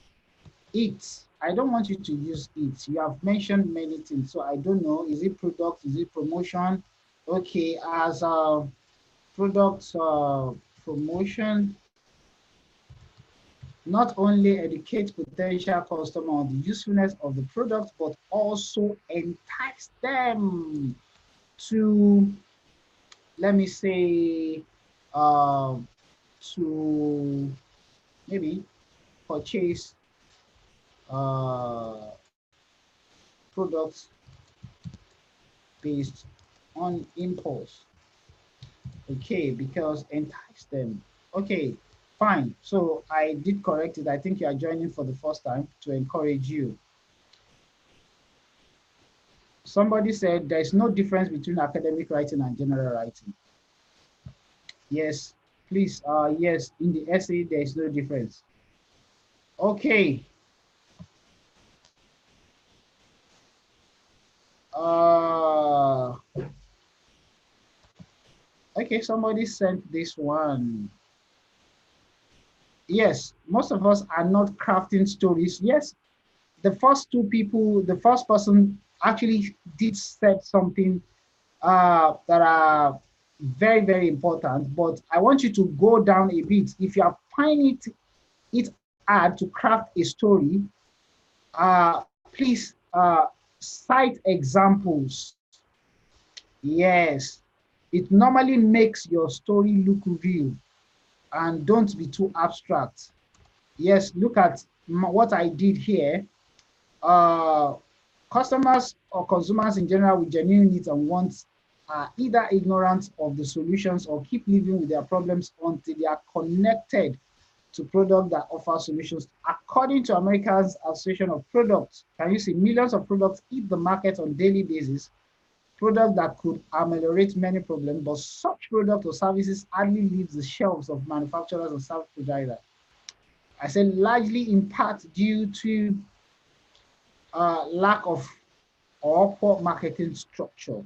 it, I don't want you to use it. You have mentioned many things, so I don't know. Is it product? Is it promotion? Okay, as a product promotion, not only educate potential customer on the usefulness of the product, but also entice them to, let me say, uh, to maybe purchase uh, products based on impulse. Okay, because entice them. Okay, fine. So I did correct it. I think you are joining for the first time to encourage you. Somebody said there is no difference between academic writing and general writing. Yes, please. Yes, in the essay there is no difference. Okay. Uh, okay. Somebody sent this one. Yes, most of us are not crafting stories. Yes, the first two people, the first person actually did said something that are very, very important, but I want you to go down a bit. If you are finding it hard to craft a story, please cite examples. Yes, it normally makes your story look real and don't be too abstract. Yes, look at what I did here. Uh, Customers or consumers in general with genuine needs and wants are either ignorant of the solutions or keep living with their problems until they are connected to products that offer solutions. According to America's Association of Products, can you see millions of products hit the market on a daily basis, products that could ameliorate many problems, but such products or services hardly leave the shelves of manufacturers and service providers. I said largely in part due to lack of or poor marketing structure.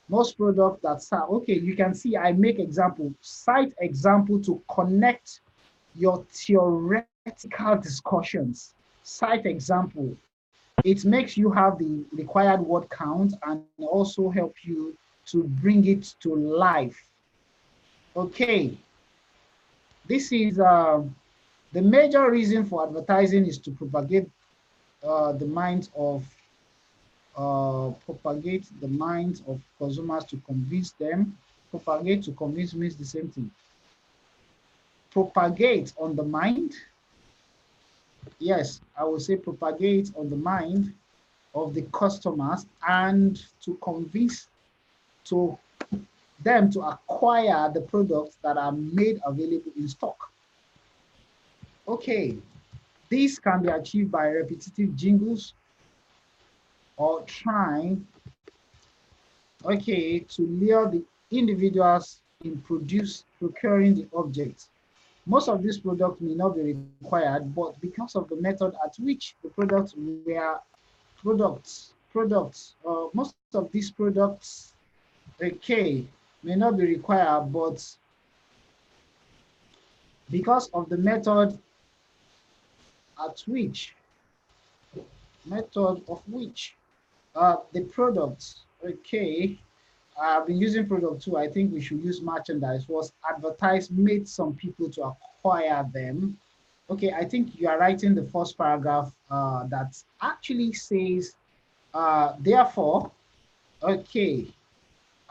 Most products that sell, okay, you can see I make example, cite example to connect your theoretical discussions. Cite example. It makes you have the required word count and also help you to bring it to life. Okay, this is the major reason for advertising is to propagate the minds of propagate the minds of consumers to convince them. Propagate to convince means the same thing. Propagate on the mind. Yes, I will say propagate on the mind of the customers and to convince to them to acquire the products that are made available in stock. Okay, this can be achieved by repetitive jingles or trying, okay, to lure the individuals in procuring the objects. Most of these products may not be required, but because of the method at which the products were most of these products, okay, may not be required, but because of the at which, method of which the products, okay, I've been using product too. I think we should use merchandise. Was advertised made some people to acquire them. Okay, I think you are writing the first paragraph that actually says, therefore, Okay,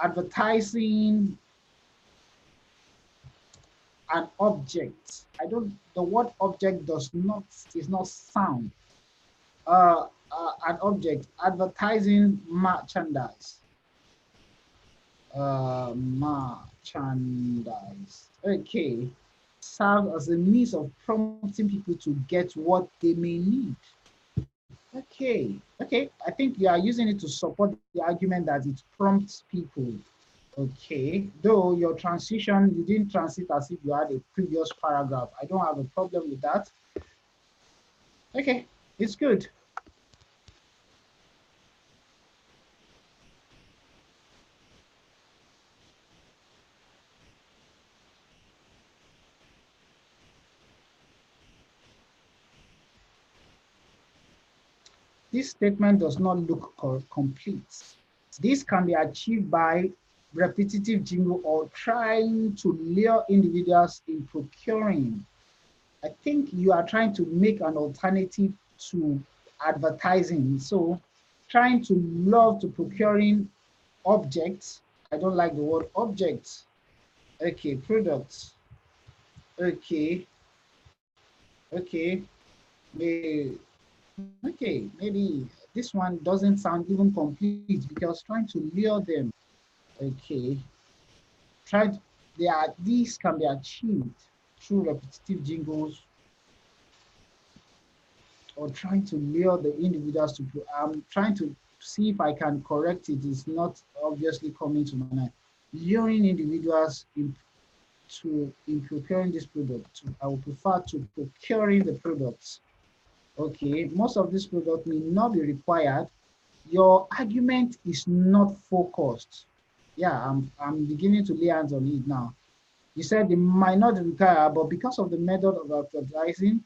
advertising an object. I don't, the word object is not sound. An object, advertising merchandise. Merchandise. Okay, serve as a means of prompting people to get what they may need. Okay, okay. I think you are using it to support the argument that it prompts people. Okay, though your transition, you didn't transit as if you had a previous paragraph. I don't have a problem with that. Okay, it's good. This statement does not look complete. This can be achieved by repetitive jingle or trying to lure individuals in procuring. I think you are trying to make an alternative to advertising. So trying to love to procuring objects. I don't like the word objects. Okay, products. Okay, okay, may, okay, maybe this one doesn't sound even complete because trying to lure them. Okay, try. These can be achieved through repetitive jingles or trying to lure the individuals to. I'm trying to see if I can correct it. It's not obviously coming to my mind. Luring individuals in procuring this product. I would prefer to procuring the products. Okay, most of this product may not be required. Your argument is not focused. Yeah, I'm beginning to lay hands on it now. You said they might not require, but because of the method of advertising,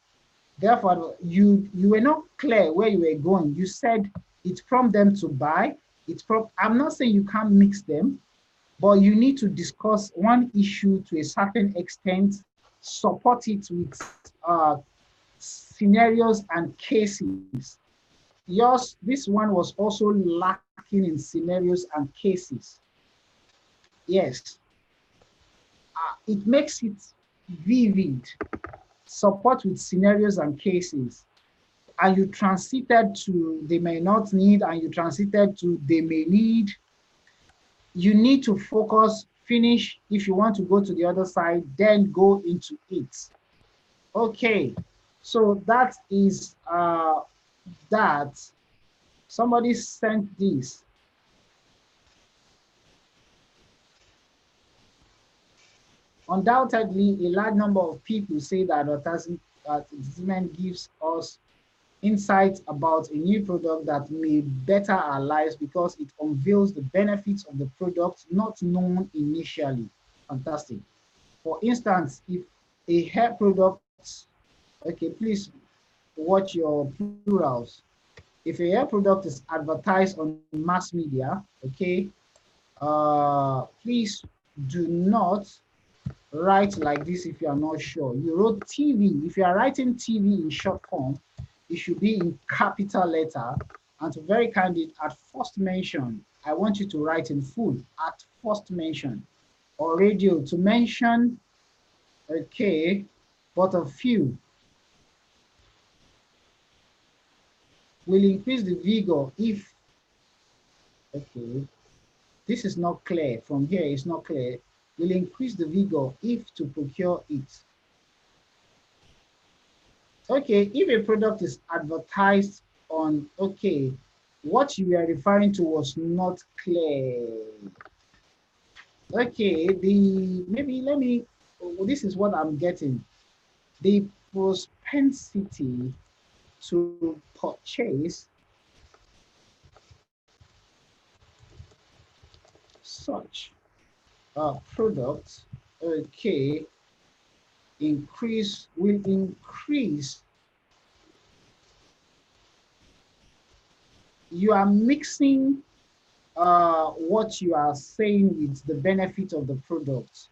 therefore you were not clear where you were going. You said it's from them to buy. It's from. I'm not saying you can't mix them, but you need to discuss one issue to a certain extent, support it with scenarios and cases. This one was also lacking in scenarios and cases. Yes, it makes it vivid, support with scenarios and cases. And you transited to they may not need, and you transited to they may need. You need to focus, finish. If you want to go to the other side, then go into it. Okay, so that is that. Somebody sent this. Undoubtedly, a large number of people say that advertisement gives us insights about a new product that may better our lives because it unveils the benefits of the product not known initially. Fantastic. For instance, if a hair product, okay, please watch your plurals. If a hair product is advertised on mass media, okay, please do not write like this if you are not sure. You wrote TV. If you are writing TV in short form, it should be in capital letter. And to be very candid, at first mention, I want you to write in full at first mention. Or radio to mention, okay, but a few will increase the vigor if, okay, this is not clear. From here, it's not clear. Will increase the vigor if to procure it. Okay, if a product is advertised on, okay, what you are referring to was not clear. Okay, maybe let me, this is what I'm getting. The propensity to purchase such products, okay, will increase. You are mixing what you are saying with the benefit of the product.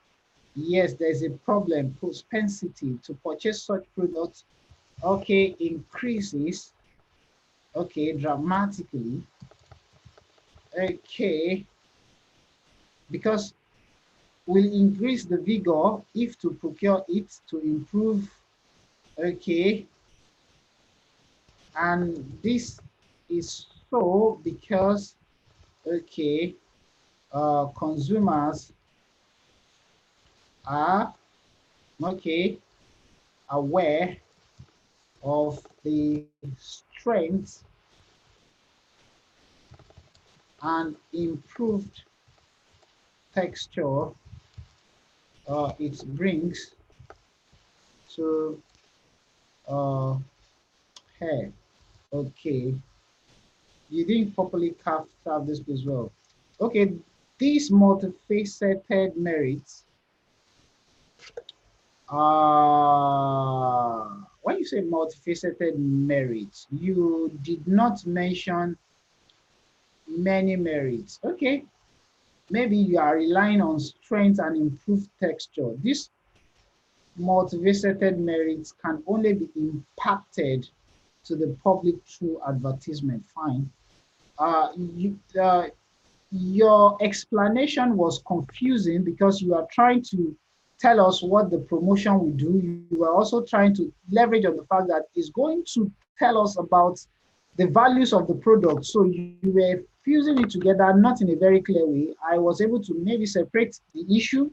Yes, there's a problem. Propensity to purchase such products, okay, increases, okay, dramatically. Okay, because will increase the vigor if to procure it to improve. Okay, and this is so because, okay, consumers are, okay, aware of the strengths and improved texture it brings to uh, hair. Okay, you didn't properly carve this as well. Okay, these multifaceted merits, when you say multifaceted merits, you did not mention many merits. Okay, maybe you are relying on strength and improved texture. These multifaceted merits can only be impacted to the public through advertisement. Fine. Your explanation was confusing because you are trying to tell us what the promotion will do. You are also trying to leverage on the fact that it's going to tell us about the values of the product. So you were fusing it together, not in a very clear way. I was able to maybe separate the issue.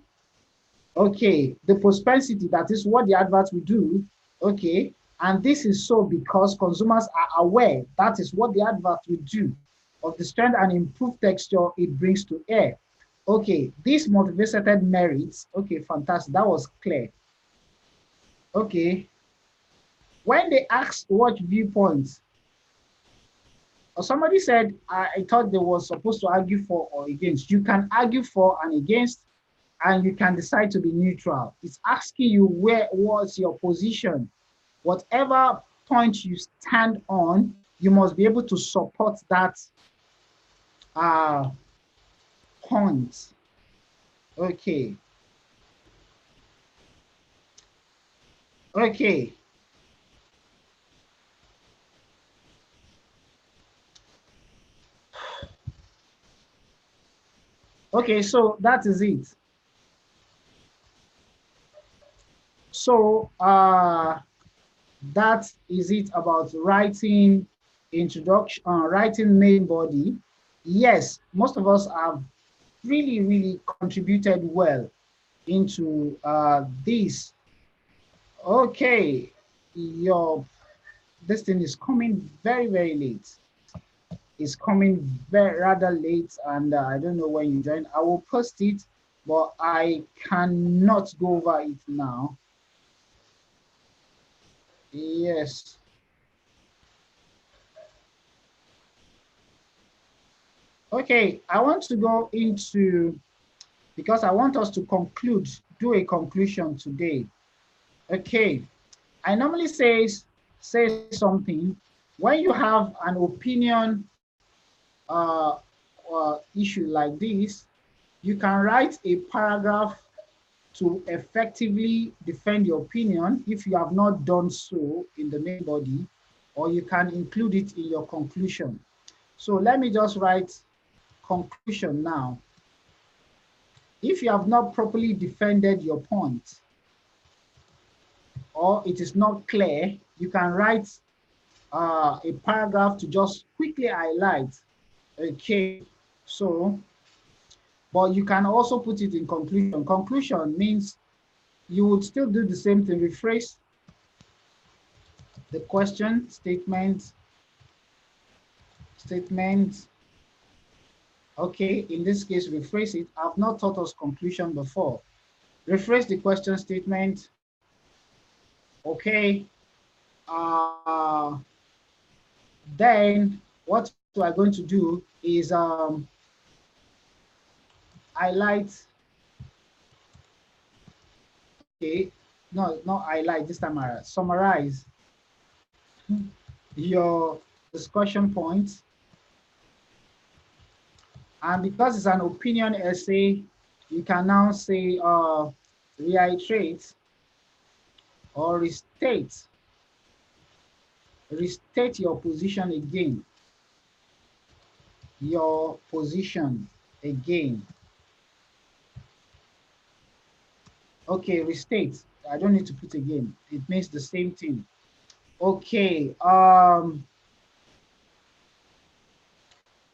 Okay, the propensity, that is what the advert will do. Okay, and this is so because consumers are aware that is what the advert will do of the strength and improved texture it brings to air. Okay, these multifaceted merits. Okay, fantastic. That was clear. Okay, when they asked what viewpoints, or somebody said, I thought they were supposed to argue for or against. You can argue for and against, and you can decide to be neutral. It's asking you where was your position. Whatever point you stand on, you must be able to support that uh, point. Okay. Okay. Okay, so that is it. So that is it about writing introduction, writing main body. Yes, most of us have really contributed well into this. Okay, your this thing is coming very late. It's coming very rather late, and I don't know when you join. I will post it, but I cannot go over it now. Yes. Okay, I want to go into, because I want us to conclude, do a conclusion today. Okay, I normally say something when you have an opinion uh, issue like this. You can write a paragraph to effectively defend your opinion if you have not done so in the main body, or you can include it in your conclusion. So let me just write conclusion now. If you have not properly defended your point, or it is not clear, you can write a paragraph to just quickly highlight. Okay, so, but you can also put it in conclusion. Conclusion means you would still do the same thing, rephrase the question, statement. Okay, in this case, rephrase it. I've not taught us conclusion before. Rephrase the question statement. Okay. Uh, then what we're going to do is highlight. Okay, no, not highlight this time around. Summarize your discussion points. And because it's an opinion essay, you can now say reiterate or restate your position again. your position again. Okay, restate. I don't need to put again. It means the same thing. Okay.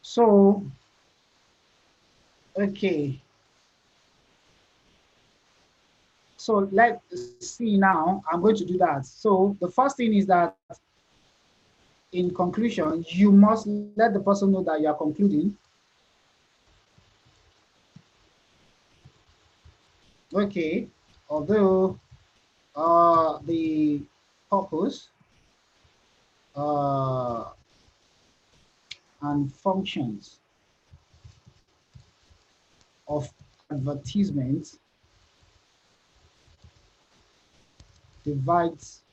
So okay. So let's see now. I'm going to do that. So the first thing is that in conclusion, you must let the person know that you are concluding. Okay. Although the purpose uh, and functions of advertisement divides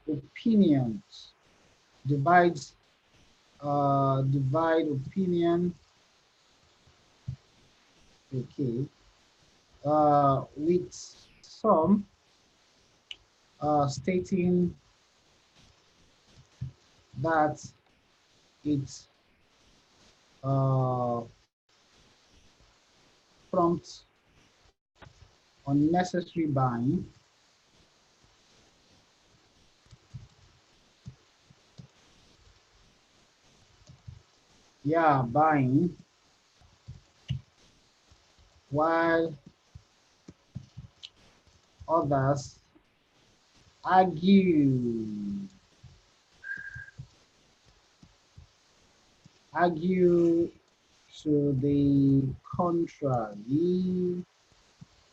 opinions, divides divide opinion. Okay, with some stating that it uh, prompts unnecessary buying. Yeah, buying, while others argue argue to the contrary.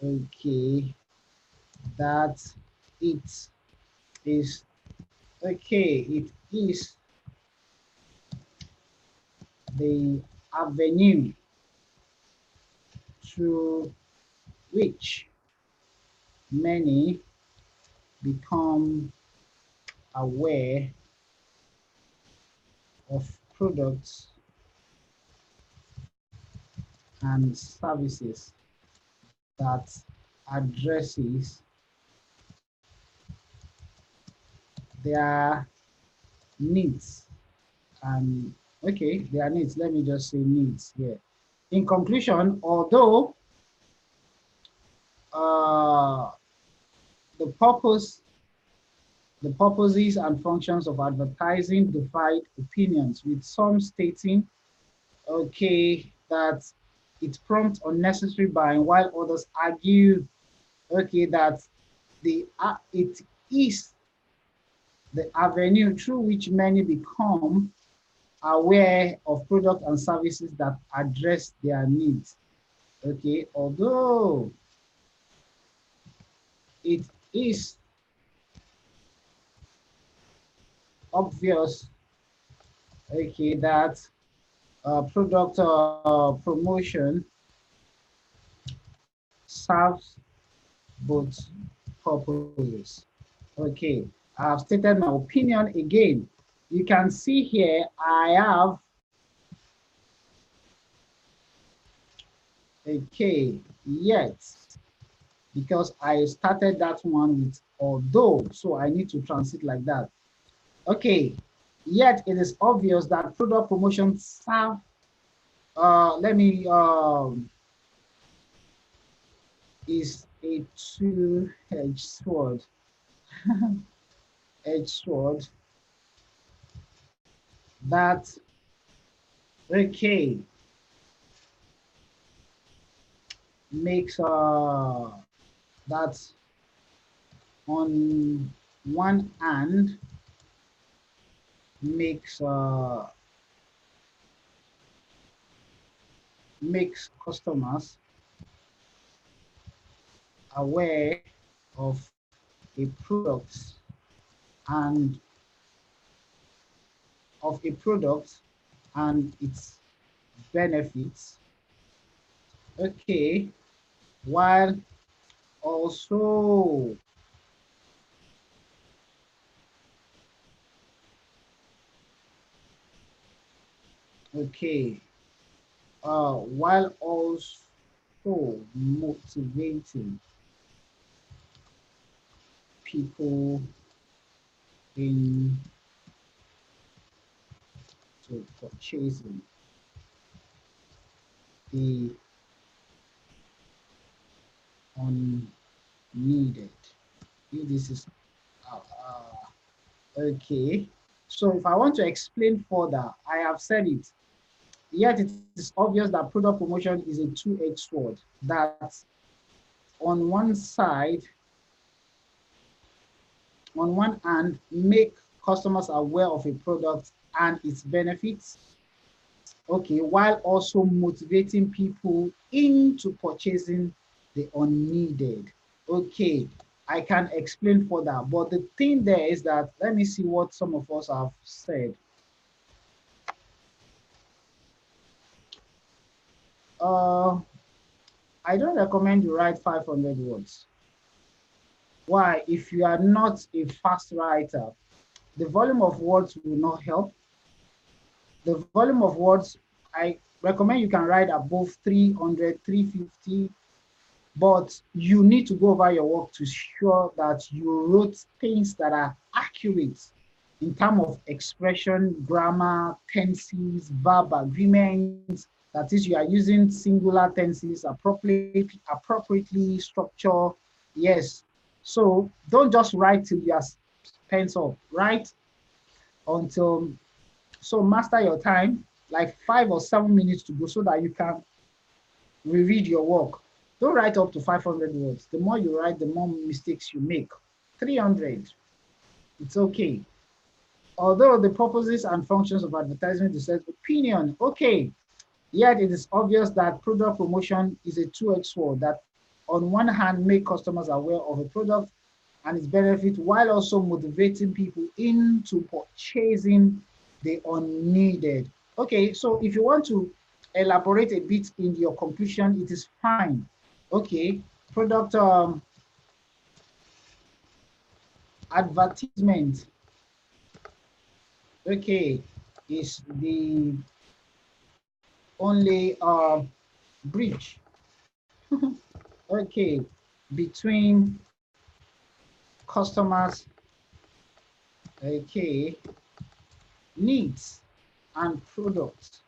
Okay, that it is okay. It is the avenue through which many become aware of products and services that addresses their needs and okay, their needs. Let me just say needs here. In conclusion, although uh, the purpose, the purposes and functions of advertising divide opinions, with some stating, okay, that it prompts unnecessary buying, while others argue, okay, that it is the avenue through which many become aware of products and services that address their needs. Okay, although it is obvious, okay, that product promotion serves both purposes. Okay, I've stated my opinion again. You can see here I have, okay, yet, because I started that one with although, so I need to translate like that. Okay, yet it is obvious that product promotions serve, let me, is a two-edged sword, edged sword that, okay, makes, that on one hand makes, makes customers aware of a product and its benefits. Okay, while also, okay, while also motivating people into purchasing the unneeded. If this is okay. So if I want to explain further, I have said it. Yet it is obvious that product promotion is a two-edged sword. That on one hand, make customers aware of a product and its benefits, okay, while also motivating people into purchasing the unneeded. Okay, I can explain further, but the thing there is that, let me see what some of us have said. I don't recommend you write 500 words. Why? If you are not a fast writer, the volume of words will not help. The volume of words, I recommend you can write above 300, 350, but you need to go over your work to ensure that you wrote things that are accurate in terms of expression, grammar, tenses, verb agreements. That is, you are using singular tenses appropriately structured. Yes. So don't just write till you are pens up. Write until, so master your time, like 5 or 7 minutes to go so that you can reread your work. Don't write up to 500 words. The more you write, the more mistakes you make. 300, it's okay. Although the purposes and functions of advertisement deserve opinion, okay. Yet it is obvious that product promotion is a two-edged sword that on one hand make customers aware of a product and its benefit while also motivating people into purchasing the unneeded. Okay, so if you want to elaborate a bit in your conclusion, it is fine. Okay, product advertisement, okay, is the only bridge, okay, between customers, okay, needs and products,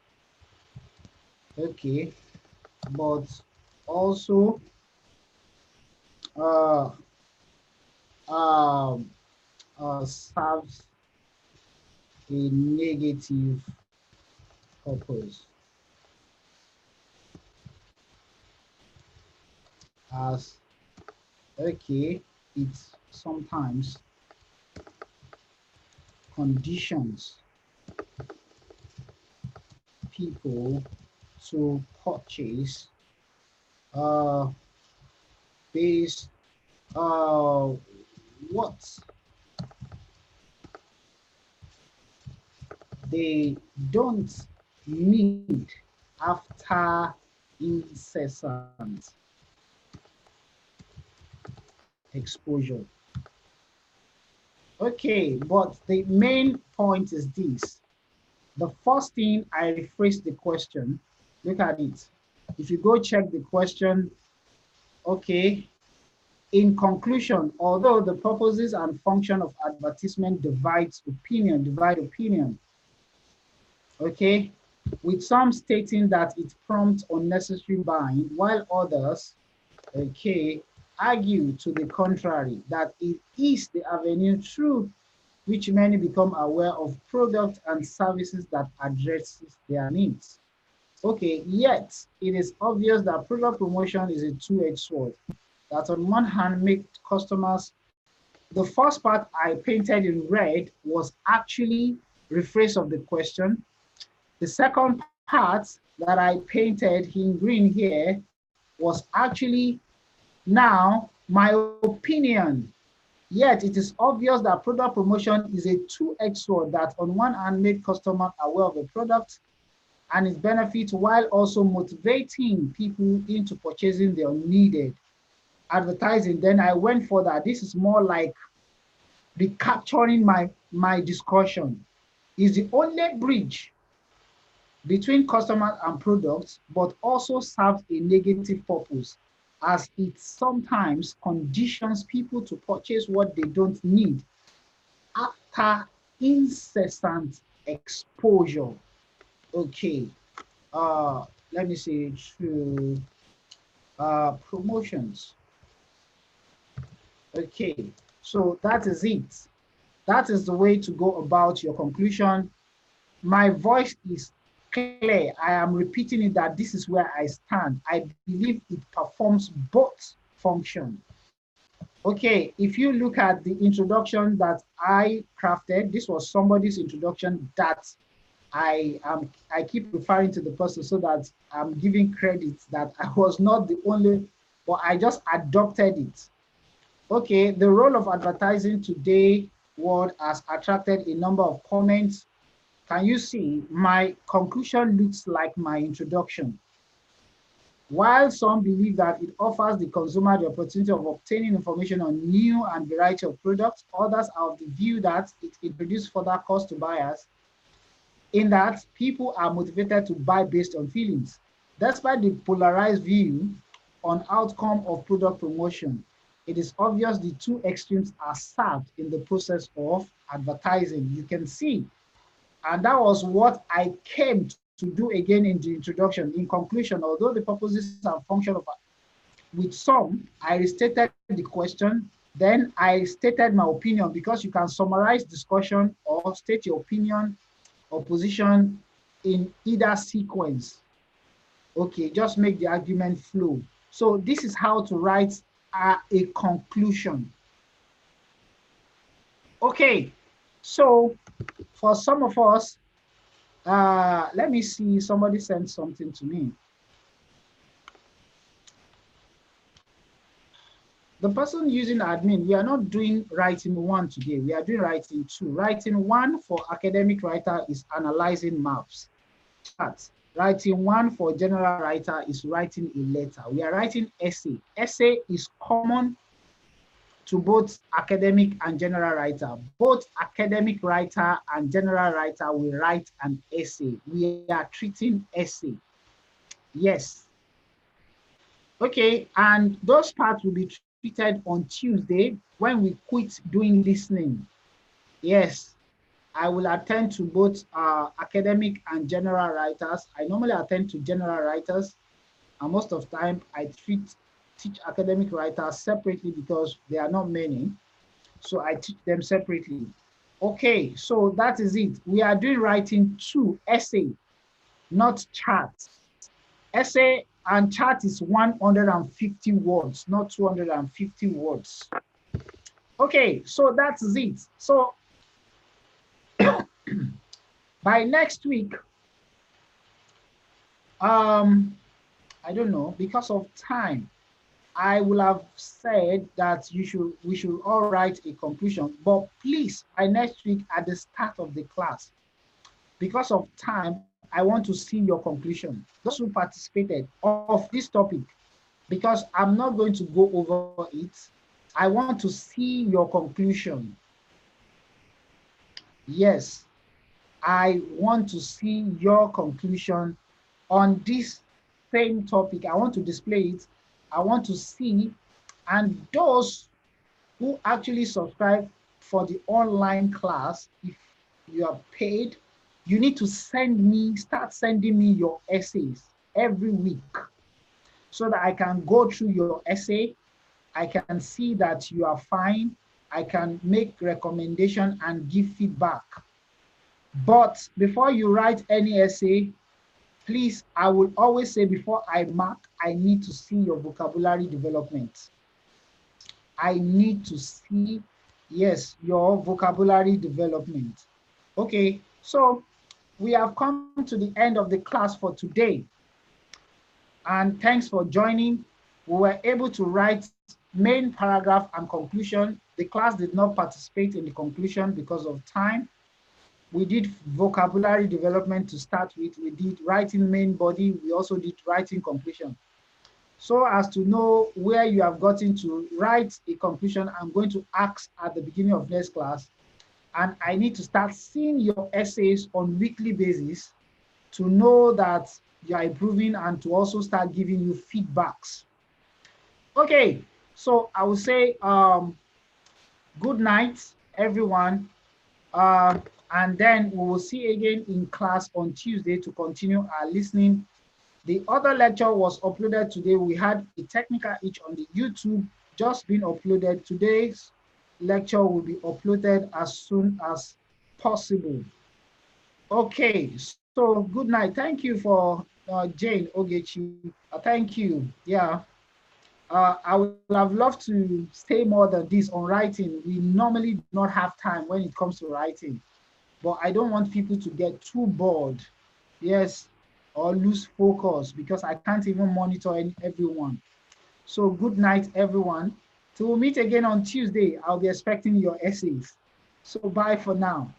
okay, but also uh, um, serves a negative purpose, as okay, it sometimes conditions people to purchase uh, based what they don't need after incessant exposure. Okay, but the main point is this. The first thing, I rephrase the question. Look at it. If you go check the question, okay, in conclusion, although the purposes and function of advertisement divide opinion, okay, with some stating that it prompts unnecessary buying, while others, okay, argue to the contrary, that it is the avenue through which many become aware of products and services that addresses their needs. Okay, yet it is obvious that product promotion is a two-edged sword. That on one hand, make customers, the first part I painted in red was actually rephrase of the question. The second part that I painted in green here was actually now my opinion. Yet it is obvious that product promotion is a two-edged sword that on one hand make customers aware of the product and its benefits while also motivating people into purchasing the unneeded. Advertising, then I went for that. This is more like recapturing my discussion. Is the only bridge between customers and products, but also serves a negative purpose as it sometimes conditions people to purchase what they don't need after incessant exposure. Okay, let me see, to promotions. Okay, so that is it. That is the way to go about your conclusion. My voice is clear. I am repeating it that this is where I stand. I believe it performs both functions. Okay, if you look at the introduction that I crafted, this was somebody's introduction that I keep referring to the person so that I'm giving credit that I was not the only, but I just adopted it. Okay, the role of advertising today word has attracted a number of comments. Can you see my conclusion looks like my introduction? While some believe that it offers the consumer the opportunity of obtaining information on new and variety of products, others are of the view that it introduces further cost to buyers, in that people are motivated to buy based on feelings. Despite the polarized view on outcome of product promotion, it is obvious the two extremes are served in the process of advertising. You can see, and that was what I came to do again in the introduction. In conclusion, although the purposes and function of with some, I restated the question, then I stated my opinion, because you can summarize discussion or state your opinion or position in either sequence. Okay, just make the argument flow. So this is how to write a conclusion. Okay, so for some of us, let me see, somebody sent something to me. The person using admin, we are not doing writing 1 today. We are doing writing 2. Writing 1 for academic writer is analyzing maps, charts. Writing 1 for general writer is writing a letter. We are writing essay. Essay is common to both academic and general writer. Both academic writer and general writer will write an essay. We are treating essay. Yes. Okay, and those parts will be treated on Tuesday when we quit doing listening. Yes, I will attend to both academic and general writers. I normally attend to general writers, and most of the time I teach academic writers separately because there are not many. So I teach them separately. Okay, so that is it. We are doing writing 2, essay, not chart. Essay and chart is 150 words, not 250 words. Okay, so that's it. So by next week, I don't know, because of time, I will have said that we should all write a conclusion, but please, by next week at the start of the class, because of time, I want to see your conclusion. Those who participated of this topic, because I'm not going to go over it. I want to see your conclusion. Yes, I want to see your conclusion on this same topic. I want to display it. I want to see, and those who actually subscribe for the online class, if you are paid, you need to start sending me your essays every week so that I can go through your essay. I can see that you are fine. I can make recommendation and give feedback. But before you write any essay, please, I will always say before I mark, I need to see your vocabulary development. I need to see, yes, your vocabulary development. Okay, so we have come to the end of the class for today. And thanks for joining. We were able to write main paragraph and conclusion. The class did not participate in the conclusion because of time. We did vocabulary development to start with. We did writing main body. We also did writing conclusion. So as to know where you have gotten to write a conclusion, I'm going to ask at the beginning of next class. And I need to start seeing your essays on weekly basis to know that you are improving and to also start giving you feedbacks. Okay, so I will say good night, everyone. And then we will see again in class on Tuesday to continue our listening. The other lecture was uploaded today. We had a technical each on the YouTube just being uploaded. Today's lecture will be uploaded as soon as possible. Okay, so good night. Thank you for Jane Ogechi. Thank you. Yeah. I would have loved to stay more than this on writing. We normally do not have time when it comes to writing, but I don't want people to get too bored, yes, or lose focus because I can't even monitor everyone. So good night, everyone. Till we meet again on Tuesday, I'll be expecting your essays. So bye for now.